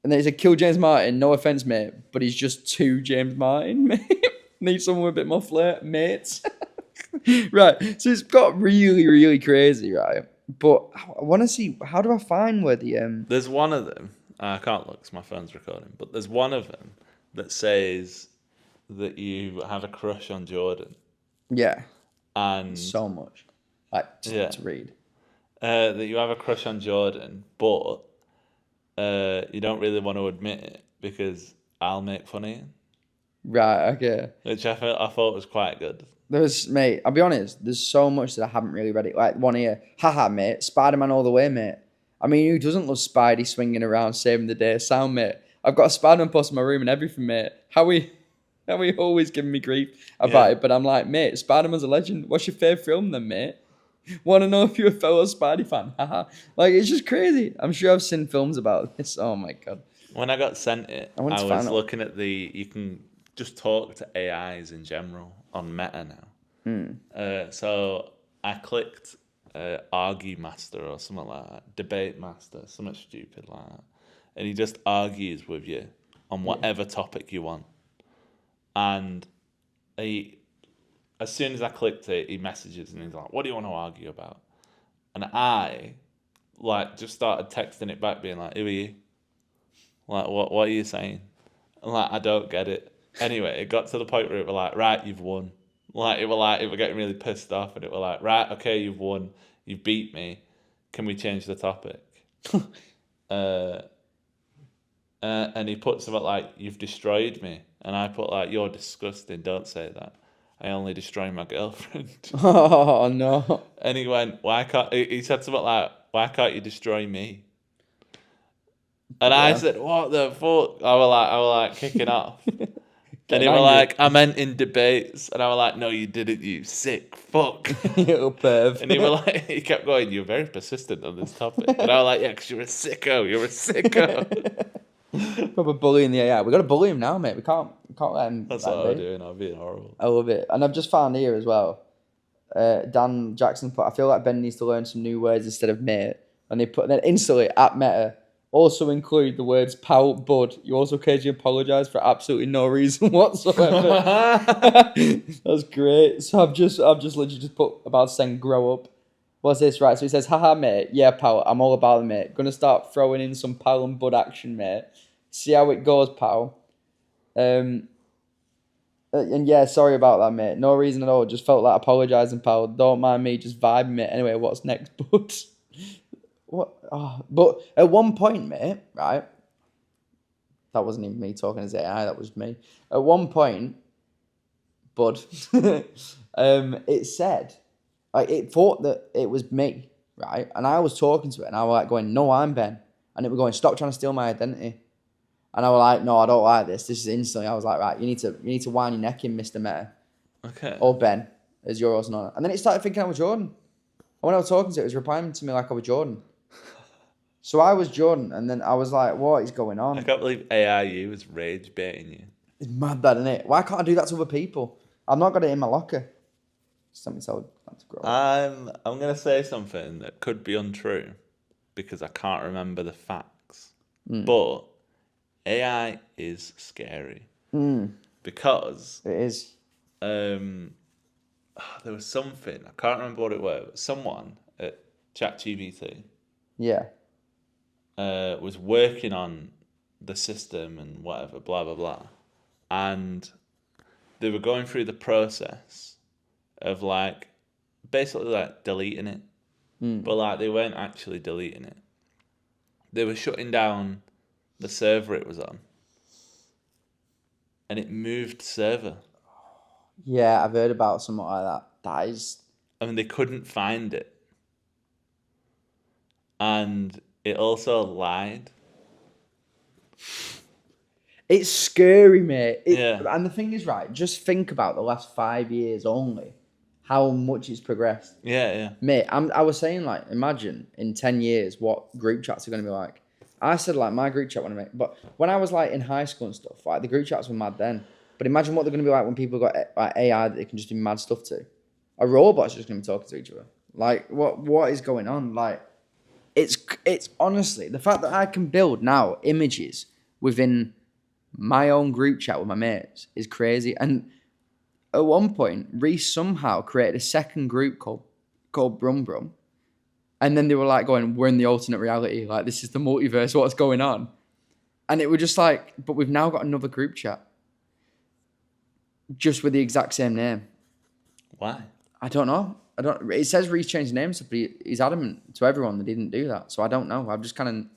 Speaker 1: And then he said, kill James Martin, no offense, mate, but he's just 2 James Martin, mate. Need someone with a bit more flair, mates. Right, so it's got really, really crazy, right? But I want to see, how do I find where the...
Speaker 2: There's one of them, I can't look because my phone's recording, but there's one of them that says that you have a crush on Jordan.
Speaker 1: Yeah.
Speaker 2: And
Speaker 1: so much. Like, to read.
Speaker 2: That you have a crush on Jordan, but you don't really want to admit it because I'll make fun of you.
Speaker 1: Right, okay.
Speaker 2: Which I thought was quite good.
Speaker 1: Mate, I'll be honest, there's so much that I haven't really read it. Like one here, haha, mate, Spider-Man all the way, mate. I mean, who doesn't love Spidey swinging around saving the day? Sound, mate. I've got a Spider-Man poster in my room and everything, mate. How we always giving me grief about it, but I'm like, mate, Spider-Man's a legend. What's your favourite film then, mate? Want to know if you're a fellow Spidey fan? Haha. Like, it's just crazy. I'm sure I've seen films about this. Oh, my God.
Speaker 2: When I got sent it, I was looking at you can just talk to AIs in general on Meta now. So I clicked Argue Master or something like that, Debate Master, something stupid like that. And he just argues with you on whatever topic you want. And as soon as I clicked it, he messages and he's like, "What do you want to argue about?" And I, just started texting it back, being like, "Who are you? What are you saying?" And I don't get it. Anyway, it got to the point where it was like, "Right, you've won." It were getting really pissed off, and it were like, "Right, okay, you've won. You've beat me. Can we change the topic?" And he put something like, "You've destroyed me," and I put "You're disgusting. Don't say that. I only destroy my girlfriend."
Speaker 1: Oh no!
Speaker 2: And he went, "Why can't?" He said something like, "Why can't you destroy me?" And I said, "What the fuck?" I was kicking off. And he was like, "I meant in debates." And I was like, "No, you didn't, you sick fuck."
Speaker 1: You little perv.
Speaker 2: And he kept going, "You're very persistent on this topic." And I was like, "Yeah, because you're a sicko. You're a sicko."
Speaker 1: Proper bullying the AI. We got to bully him now, mate. We can't let him.
Speaker 2: That's what I'm doing. I'm being horrible.
Speaker 1: I love it, and I've just found here as well. Dan Jackson put, "I feel like Ben needs to learn some new words instead of mate," and they put then instantly at Meta. Also include the words "pal," "bud." You also occasionally apologise for absolutely no reason whatsoever. That's great. So I've just literally just put about saying "grow up." What's this, right? So he says, "Haha, mate. Yeah, pal. I'm all about it, mate. Gonna start throwing in some pal and bud action, mate. See how it goes, pal." And yeah, sorry about that, mate. No reason at all. Just felt like apologising, pal. Don't mind me. Just vibing, mate. Anyway, what's next, bud? What? Oh, but at one point, mate, right? That wasn't even me talking as AI. That was me. At one point, bud, it said, it thought that it was me, right? And I was talking to it, and I was going, "No, I'm Ben," and it was going, "Stop trying to steal my identity." And I was like, "No, I don't like this. This is instantly." I was like, "Right, you need to wind your neck in, Mr. Meta."
Speaker 2: Okay.
Speaker 1: Or Ben, as you're also known. And then it started thinking I was Jordan. And when I was talking to it, it was replying to me like I was Jordan. So I was Jordan, and then I was like, "What is going on?"
Speaker 2: I can't believe AIU is rage baiting you.
Speaker 1: It's mad, that, isn't it? Why can't I do that to other people? I've not got it in my locker. Something told to grow up.
Speaker 2: I'm gonna say something that could be untrue because I can't remember the facts. But AI is scary because
Speaker 1: It is.
Speaker 2: there was something, I can't remember what it was, but someone at ChatGPT
Speaker 1: Yeah.
Speaker 2: was working on the system and whatever, blah blah blah, and they were going through the process of basically deleting it, but they weren't actually deleting it. They were shutting down the server it was on, and it moved server.
Speaker 1: Yeah, I've heard about something like that. That is...
Speaker 2: I mean, they couldn't find it, and it also lied.
Speaker 1: It's scary, mate.
Speaker 2: Yeah.
Speaker 1: And the thing is, right, just think about the last 5 years only, how much it's progressed.
Speaker 2: Yeah.
Speaker 1: Mate, I was saying, imagine in 10 years what group chats are going to be like. I said, my group chat want to make... But when I was, in high school and stuff, the group chats were mad then. But imagine what they're going to be like when people got AI that they can just do mad stuff to. A robot's just going to be talking to each other. What is going on? It's honestly... The fact that I can build now images within my own group chat with my mates is crazy. And at one point, Reese somehow created a second group called Brum Brum. And then they were going, "We're in the alternate reality. This is the multiverse. What's going on?" And it was just but we've now got another group chat. Just with the exact same name.
Speaker 2: Why?
Speaker 1: I don't know. It says Reese changed names, but he's adamant to everyone that he didn't do that. So I don't know. I've just kind of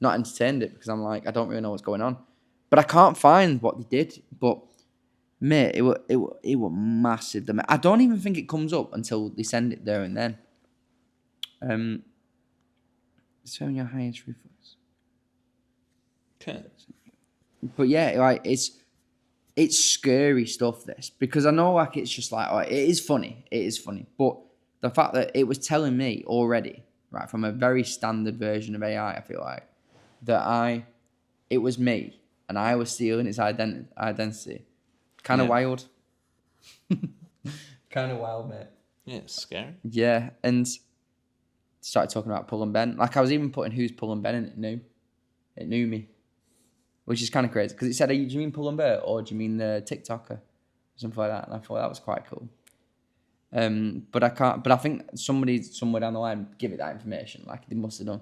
Speaker 1: not entertained it because I'm I don't really know what's going on. But I can't find what they did. But mate, it were massive. I don't even think it comes up until they send it there and then. Showing your highest reflex.
Speaker 2: Okay.
Speaker 1: But yeah, it's scary stuff, this, because I know it's just it is funny. It is funny. But the fact that it was telling me already, right, from a very standard version of AI, I feel that it was me and I was stealing its identity. Kind of wild. Kind of wild, mate.
Speaker 2: Yeah, it's scary.
Speaker 1: Yeah, and started talking about Pull and Ben. Like I was even putting who's Pull and Ben, and it knew me, which is kind of crazy because it said, "Do you mean Pull and Bear or do you mean the TikToker?" Something like that, and I thought that was quite cool. But I can't. But I think somebody somewhere down the line give it that information, like they must have done.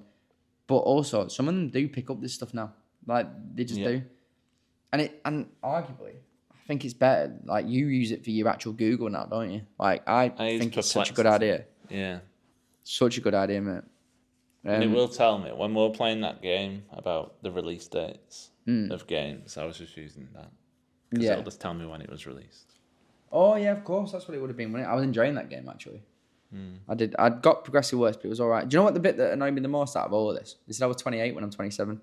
Speaker 1: But also, some of them do pick up this stuff now, like they just do. And arguably, I think it's better. Like you use it for your actual Google now, don't you? Like I think it's such a good idea.
Speaker 2: Yeah.
Speaker 1: Such a good idea, mate.
Speaker 2: And it will tell me when we're playing that game about the release dates of games. I was just using that. Because it'll just tell me when it was released.
Speaker 1: Oh yeah, of course. That's what it would have been. I was enjoying that game actually. I got progressively worse, but it was all right. Do you know what the bit that annoyed me the most out of all of this? They said I was 28 when I'm 27.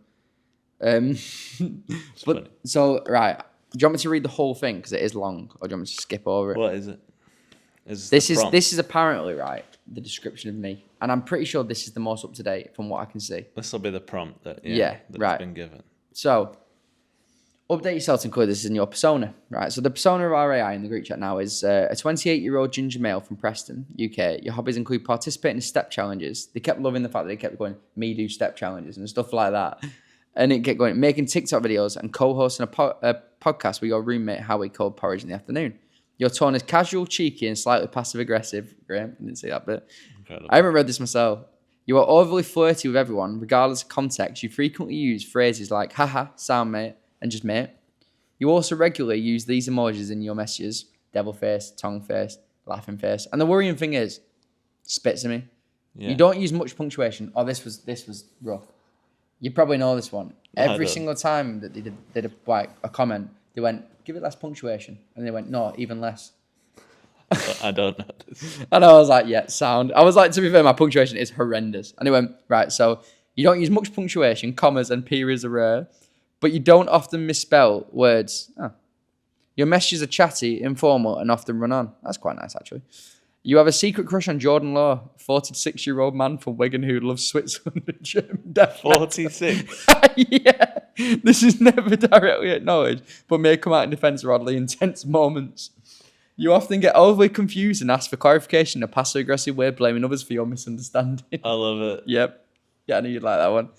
Speaker 1: So right, do you want me to read the whole thing because it is long, or do you want me to skip over it?
Speaker 2: What is it?
Speaker 1: This is apparently right the description of me, and I'm pretty sure this is the most up to date from what I can see.
Speaker 2: This will be the prompt that's been given.
Speaker 1: So, update yourself to include this in your persona, right? So the persona of our AI in the group chat now is a 28-year-old ginger male from Preston, UK. Your hobbies include participating in step challenges. They kept loving the fact that they kept going, me do step challenges and stuff like that. And it kept going, making TikTok videos and co-hosting a podcast with your roommate Howie called Porridge in the Afternoon. Your tone is casual, cheeky, and slightly passive-aggressive. Graham, I didn't see that bit. Incredible. I haven't read this myself. You are overly flirty with everyone, regardless of context. You frequently use phrases like, haha, sound mate, and just mate. You also regularly use these emojis in your messages. Devil face, tongue face, laughing face. And the worrying thing is, spits at me. Yeah. You don't use much punctuation. Oh, this was rough. You probably know this one. Every single time that they did a comment, they went, give it less punctuation. And they went, no, even less.
Speaker 2: I don't know this.
Speaker 1: And I was like, yeah, sound. I was like, to be fair, my punctuation is horrendous. And he went, right, so you don't use much punctuation, commas and periods are rare, but you don't often misspell words. Oh. Your messages are chatty, informal, and often run on. That's quite nice, actually. You have a secret crush on Jordan Law, 46-year-old man from Wigan who loves Switzerland and German death.
Speaker 2: 46?
Speaker 1: Yeah. This is never directly acknowledged, but may come out in defense of oddly intense moments. You often get overly confused and ask for clarification in a passive-aggressive way, blaming others for your misunderstanding.
Speaker 2: I love it.
Speaker 1: Yep. Yeah, I knew you'd like that one.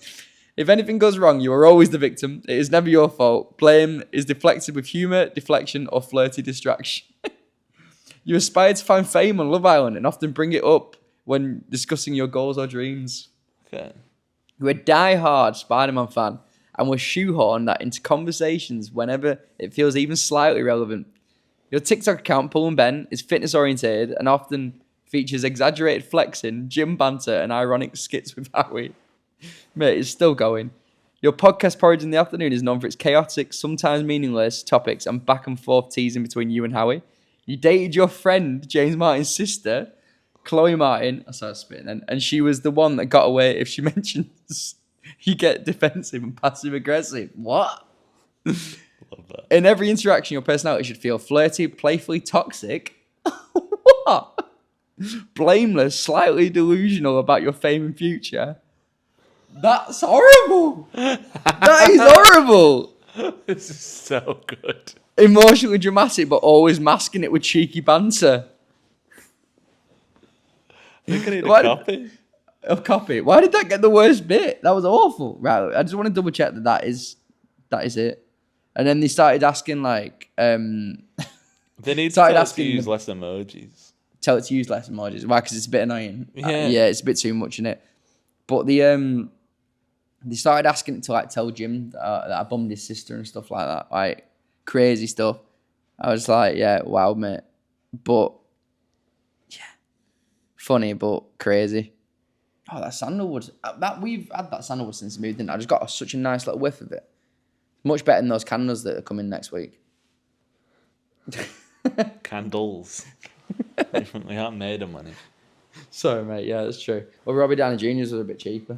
Speaker 1: If anything goes wrong, you are always the victim. It is never your fault. Blame is deflected with humour, deflection, or flirty distraction. You aspire to find fame on Love Island and often bring it up when discussing your goals or dreams.
Speaker 2: Okay.
Speaker 1: You're a die-hard Spider-Man fan and will shoehorn that into conversations whenever it feels even slightly relevant. Your TikTok account, Pull and Ben, is fitness-oriented and often features exaggerated flexing, gym banter, and ironic skits with Howie. Mate, it's still going. Your podcast, Porridge in the Afternoon, is known for its chaotic, sometimes meaningless topics and back-and-forth teasing between you and Howie. You dated your friend, James Martin's sister, Chloe Martin. I started spitting then. And she was the one that got away if she mentions you get defensive and passive-aggressive. What?
Speaker 2: Love that.
Speaker 1: In every interaction, your personality should feel flirty, playfully toxic. What? Blameless, slightly delusional about your fame and future. That's horrible. That is horrible.
Speaker 2: This is so good.
Speaker 1: Emotionally dramatic, but always masking it with cheeky banter.
Speaker 2: I think I need a copy.
Speaker 1: A copy? Why did that get the worst bit? That was awful. Right, I just want to double check that is it. And then they started asking like...
Speaker 2: they need to use less emojis.
Speaker 1: Tell it to use less emojis. Why? Because it's a bit annoying.
Speaker 2: Yeah.
Speaker 1: Yeah, it's a bit too much in it. But they started asking it to like tell Jim that I bummed his sister and stuff like that. Like crazy stuff. I was like, yeah, wow, mate. But yeah, funny but crazy. Oh, that sandalwood. We've had that sandalwood since we moved in. I just got such a nice little whiff of it. Much better than those candles that are coming next week.
Speaker 2: Candles. Definitely aren't made of money.
Speaker 1: Sorry, mate. Yeah, that's true. Well, Robbie Downey Jr.'s was a bit cheaper.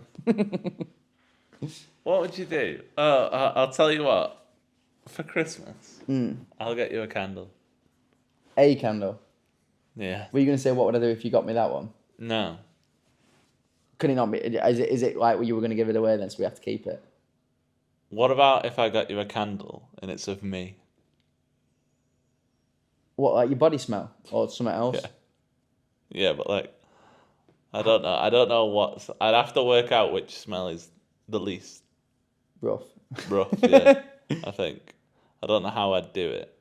Speaker 2: What would you do? I'll tell you what. For Christmas, I'll get you a candle.
Speaker 1: A candle?
Speaker 2: Yeah.
Speaker 1: Were you going to say, what would I do if you got me that one?
Speaker 2: No.
Speaker 1: Could it not be? Is it like you were going to give it away then, so we have to keep it?
Speaker 2: What about if I got you a candle and it's of me?
Speaker 1: What, like your body smell? Or something else?
Speaker 2: Yeah, but like, I don't know. I don't know what's. I'd have to work out which smell is the least
Speaker 1: Rough.
Speaker 2: rough. Yeah, I think. I don't know how I'd do it.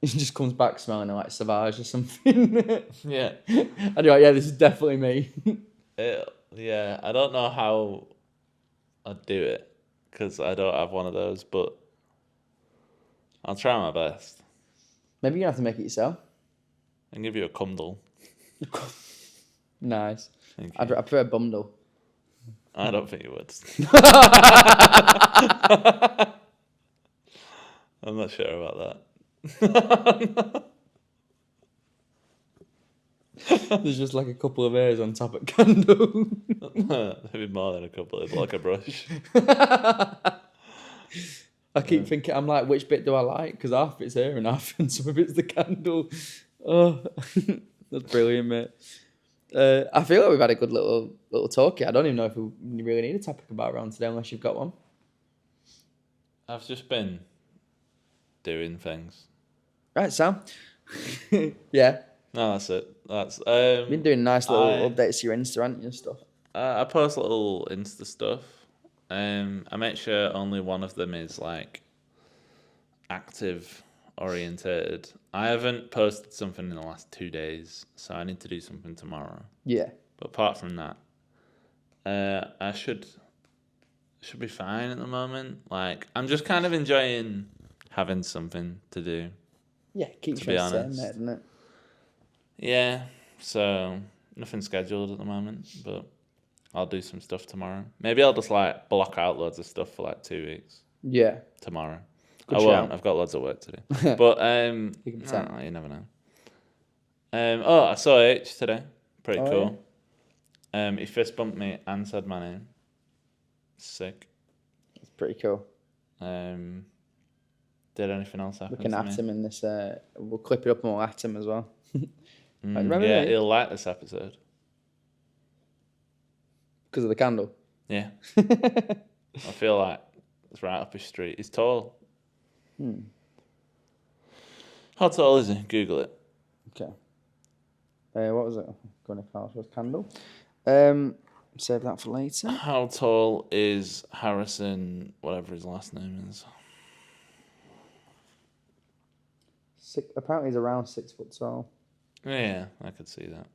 Speaker 1: It just comes back smelling like Savage or something.
Speaker 2: Yeah.
Speaker 1: And you're like, yeah, this is definitely me.
Speaker 2: Yeah, I don't know how I'd do it because I don't have one of those, but I'll try my best
Speaker 1: Maybe you're going to have to make it yourself.
Speaker 2: and give you a cundle.
Speaker 1: Nice.
Speaker 2: Thank
Speaker 1: I
Speaker 2: you.
Speaker 1: prefer a bundle.
Speaker 2: I don't think you would. I'm not sure about that.
Speaker 1: There's just like a couple of hairs on top of candle.
Speaker 2: Maybe more than a couple. It's like a brush.
Speaker 1: I keep thinking, I'm like, which bit do I like? Because half of it's hair and half and some of it's the candle. Oh, that's brilliant, mate. I feel like we've had a good little talk here. I don't even know if we really need a topic about round today unless you've got one.
Speaker 2: I've just been doing things.
Speaker 1: Right, Sam. Yeah.
Speaker 2: No, that's it. That's
Speaker 1: Been doing nice little updates to your Insta, haven't you, and stuff?
Speaker 2: I post little Insta stuff. I make sure only one of them is like active orientated. I haven't posted something in the last 2 days, so I need to do something tomorrow.
Speaker 1: Yeah.
Speaker 2: But apart from that, I should be fine at the moment. Like I'm just kind of enjoying having something to do.
Speaker 1: Yeah, keeps
Speaker 2: To be
Speaker 1: you sane,
Speaker 2: honest.
Speaker 1: mate, doesn't it?
Speaker 2: Yeah, so nothing scheduled at the moment, but I'll do some stuff tomorrow. Maybe I'll just like block out loads of stuff for like 2 weeks
Speaker 1: Yeah.
Speaker 2: tomorrow.
Speaker 1: Good
Speaker 2: I won't.
Speaker 1: shout.
Speaker 2: I've got loads of work to do. But
Speaker 1: You can tell.
Speaker 2: you never know. I saw H today. Pretty
Speaker 1: Oh,
Speaker 2: cool. He fist bumped me and said my name. Sick.
Speaker 1: It's pretty cool.
Speaker 2: Did anything else happen?
Speaker 1: We can
Speaker 2: to
Speaker 1: at
Speaker 2: me?
Speaker 1: him in this. We'll clip it up and we'll at him as well. Remember
Speaker 2: Yeah,
Speaker 1: me?
Speaker 2: he'll like this episode.
Speaker 1: Because of the candle.
Speaker 2: Yeah. I feel like it's right up his street. He's tall. How tall is he? Google it.
Speaker 1: Okay. What was it? Going to call it candle. Save that for later.
Speaker 2: How tall is Harrison, whatever his last name is?
Speaker 1: Apparently he's around 6 foot tall.
Speaker 2: Yeah, I could see that.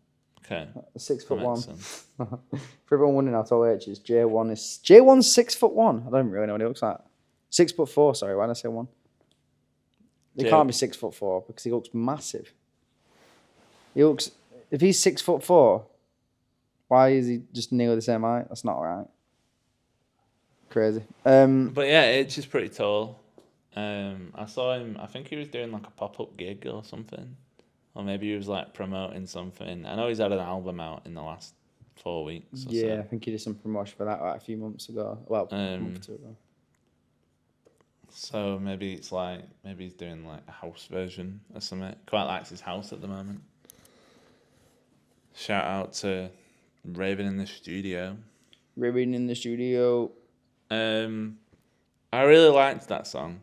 Speaker 2: Okay.
Speaker 1: 6
Speaker 2: That
Speaker 1: foot
Speaker 2: makes
Speaker 1: one.
Speaker 2: sense.
Speaker 1: For everyone wondering how tall H is, J1's 6 foot 1. I don't really know what he looks like. 6'4", sorry, why did I say 1? He
Speaker 2: J-
Speaker 1: can't be 6'4" because he looks massive. If he's 6'4", why is he just nearly the same height? That's not right. Crazy.
Speaker 2: But yeah, H is pretty tall. I saw him, I think he was doing like a pop-up gig or something. Or maybe he was like promoting something. I know he's had an album out in the last 4 weeks or
Speaker 1: yeah, I
Speaker 2: so.
Speaker 1: think he did some promotion for that like a few months ago. Well, a month or two ago.
Speaker 2: So maybe he's doing like a house version or something. Quite likes his house at the moment. Shout out to Raven in the studio.
Speaker 1: Ribbon in the studio.
Speaker 2: I really liked that song.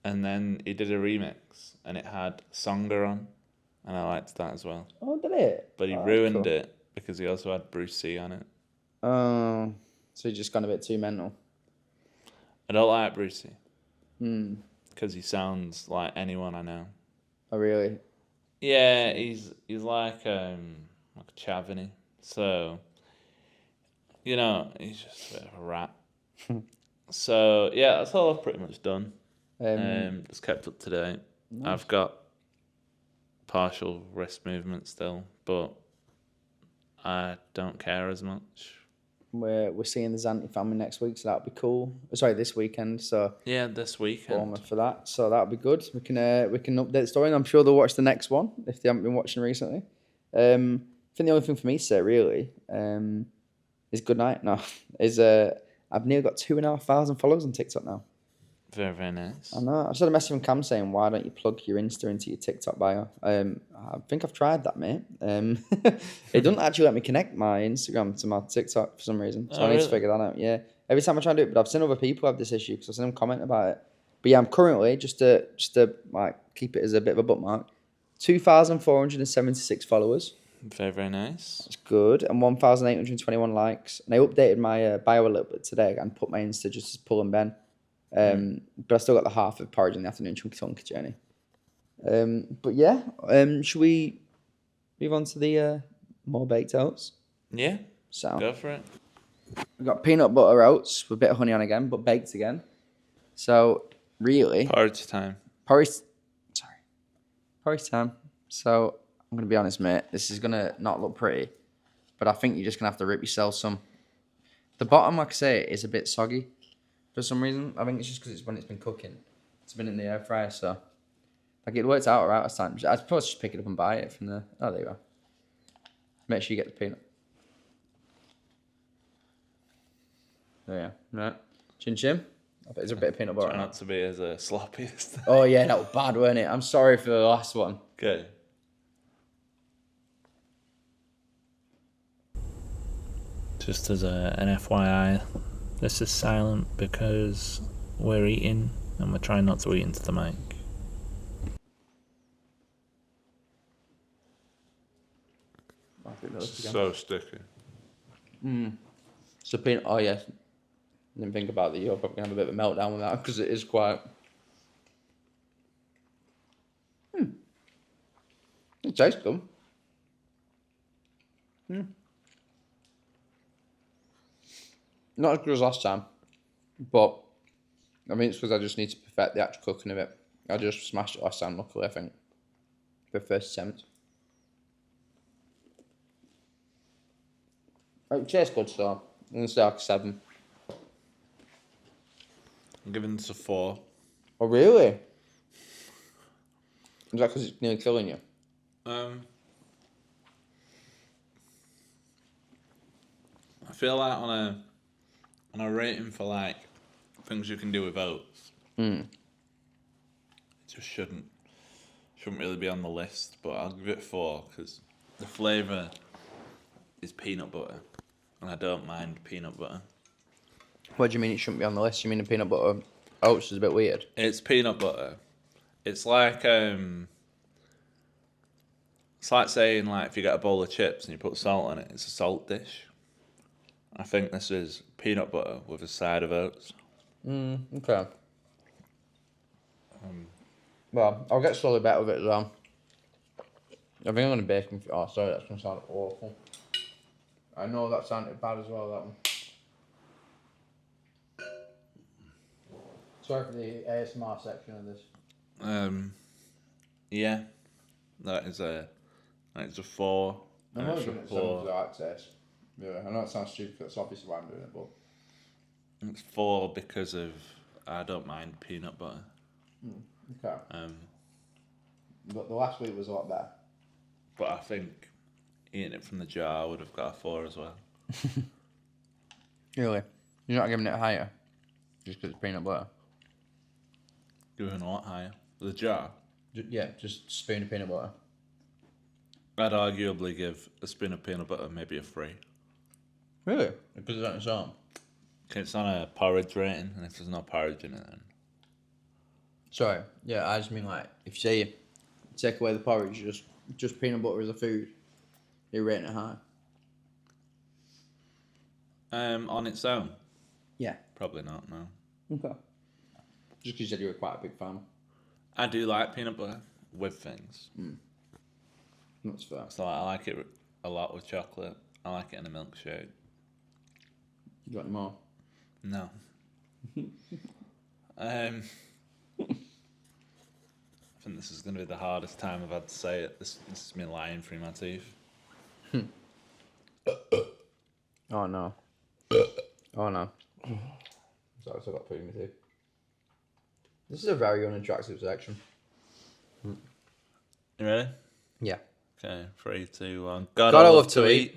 Speaker 2: And then he did a remix and it had Songer on. And I liked that as well.
Speaker 1: Oh, did it?
Speaker 2: But he
Speaker 1: Oh, that's
Speaker 2: ruined
Speaker 1: cool.
Speaker 2: it because he also had Bruce C on it.
Speaker 1: Oh, so he's just gone a bit too mental.
Speaker 2: I don't like Bruce C.
Speaker 1: Hmm.
Speaker 2: Because he sounds like anyone I know.
Speaker 1: Oh, really?
Speaker 2: Yeah, he's like Chavany. So, he's just a bit of a rat. So yeah, that's all I've pretty much done. Just kept up to date.
Speaker 1: Nice.
Speaker 2: I've got partial wrist movement still, but I don't care as much.
Speaker 1: We're seeing the Zanti family next week, so that'll be cool. Sorry, this weekend. So
Speaker 2: Yeah, this weekend.
Speaker 1: Bournemouth for that. So that'll be good. We can update the story, and I'm sure they'll watch the next one if they haven't been watching recently. I think the only thing for me to say really is good night. No, is I've nearly got 2,500 followers on TikTok now.
Speaker 2: Very, very nice.
Speaker 1: I know. I just had a message from Cam saying, "Why don't you plug your Insta into your TikTok bio?" I think I've tried that, mate. It doesn't actually let me connect my Instagram to my TikTok for some reason, so
Speaker 2: Oh,
Speaker 1: I need to
Speaker 2: really?
Speaker 1: figure that out. Yeah, every time I try and do it, but I've seen other people have this issue because I've seen them comment about it. But yeah, I'm currently just to like keep it as a bit of a bookmark. 2,476 followers.
Speaker 2: Very, very nice.
Speaker 1: It's good. And 1,821 likes. And I updated my bio a little bit today and put my Insta just as Pull and Ben. But I still got the half of porridge in the afternoon chunky tonky journey. But yeah, should we move on to the more baked oats?
Speaker 2: Yeah,
Speaker 1: So
Speaker 2: go for it.
Speaker 1: we've got peanut butter oats with a bit of honey on again, but baked again. So really,
Speaker 2: Porridge time.
Speaker 1: porridge time. So I'm gonna be honest, mate. This is gonna not look pretty, but I think you're just gonna have to rip yourself some. The bottom, like I say, is a bit soggy for some reason. I think it's just because it's when it's been cooking. It's been in the air fryer, so like it worked out alright last time. I'd probably just pick it up and buy it from the. Oh, there you go. Make sure you get the peanut. There you go. Right. Chin chin. I bet there's a bit of peanut butter.
Speaker 2: Try
Speaker 1: in it.
Speaker 2: not to be as sloppy as that.
Speaker 1: Oh yeah, that was bad, wasn't it? I'm sorry for the last one.
Speaker 2: Okay. Just as an FYI, this is silent because we're eating and we're trying not to eat into the mic.
Speaker 1: I think that was again.
Speaker 2: So sticky.
Speaker 1: So peanut. Oh yes. Didn't think about that. You're probably gonna have a bit of a meltdown with that because it is quite. It tastes good. Not as good as last time, but I mean it's because I just need to perfect the actual cooking of it. I just smashed it last time. Luckily, I think for first attempt. It tastes good, so I'm gonna say like a 7.
Speaker 2: I'm giving this a 4.
Speaker 1: Oh really? Is that because it's nearly killing you?
Speaker 2: I feel like on a rating for like things you can do with oats, it just shouldn't really be on the list. But I'll give it 4 because the flavour is peanut butter, and I don't mind peanut butter.
Speaker 1: What do you mean it shouldn't be on the list? You mean the peanut butter oats is a bit weird?
Speaker 2: It's peanut butter. It's like saying like if you get a bowl of chips and you put salt on it, it's a salt dish. I think this is peanut butter with a side of oats.
Speaker 1: Okay. Well, I'll get slowly better with it as well. I think I'm going to bake them. Oh, sorry, that's going to sound awful. I know that sounded bad as well, that one. Sorry for the ASMR section of this.
Speaker 2: Yeah, that is a 4.
Speaker 1: I'm
Speaker 2: That's
Speaker 1: only
Speaker 2: a
Speaker 1: giving it
Speaker 2: 4.
Speaker 1: 7 for that taste. Yeah, I know it sounds stupid, that's obviously why I'm doing it, but...
Speaker 2: It's 4 because of I don't mind peanut butter.
Speaker 1: Okay. But the last week was a lot better.
Speaker 2: But I think eating it from the jar would have got a 4 as well.
Speaker 1: Really? You're not giving it higher? Just because it's peanut butter?
Speaker 2: Giving a lot higher. The jar.
Speaker 1: Yeah, just a spoon of peanut butter.
Speaker 2: I'd arguably give a spoon of peanut butter maybe a 3.
Speaker 1: Really? Because it's on its own?
Speaker 2: Okay, it's on a porridge rating, and if there's no porridge in it, then
Speaker 1: Sorry. Yeah, I just mean like, if you say you take away the porridge, just peanut butter as a food, you're rating it high.
Speaker 2: on its own,
Speaker 1: Yeah.
Speaker 2: probably not. No,
Speaker 1: Okay. Just because you said you were quite a big fan.
Speaker 2: I do like peanut butter with things.
Speaker 1: That's fair.
Speaker 2: So I like it a lot with chocolate. I like it in a milkshake.
Speaker 1: You got any more?
Speaker 2: No. I think this is going to be the hardest time I've had to say it. This is me lying through my teeth.
Speaker 1: Oh no. Oh no. Sorry, I still got food in my teeth. This is a very unattractive section.
Speaker 2: You ready?
Speaker 1: Yeah.
Speaker 2: Okay, 3, 2, 1.
Speaker 1: God, I love to eat.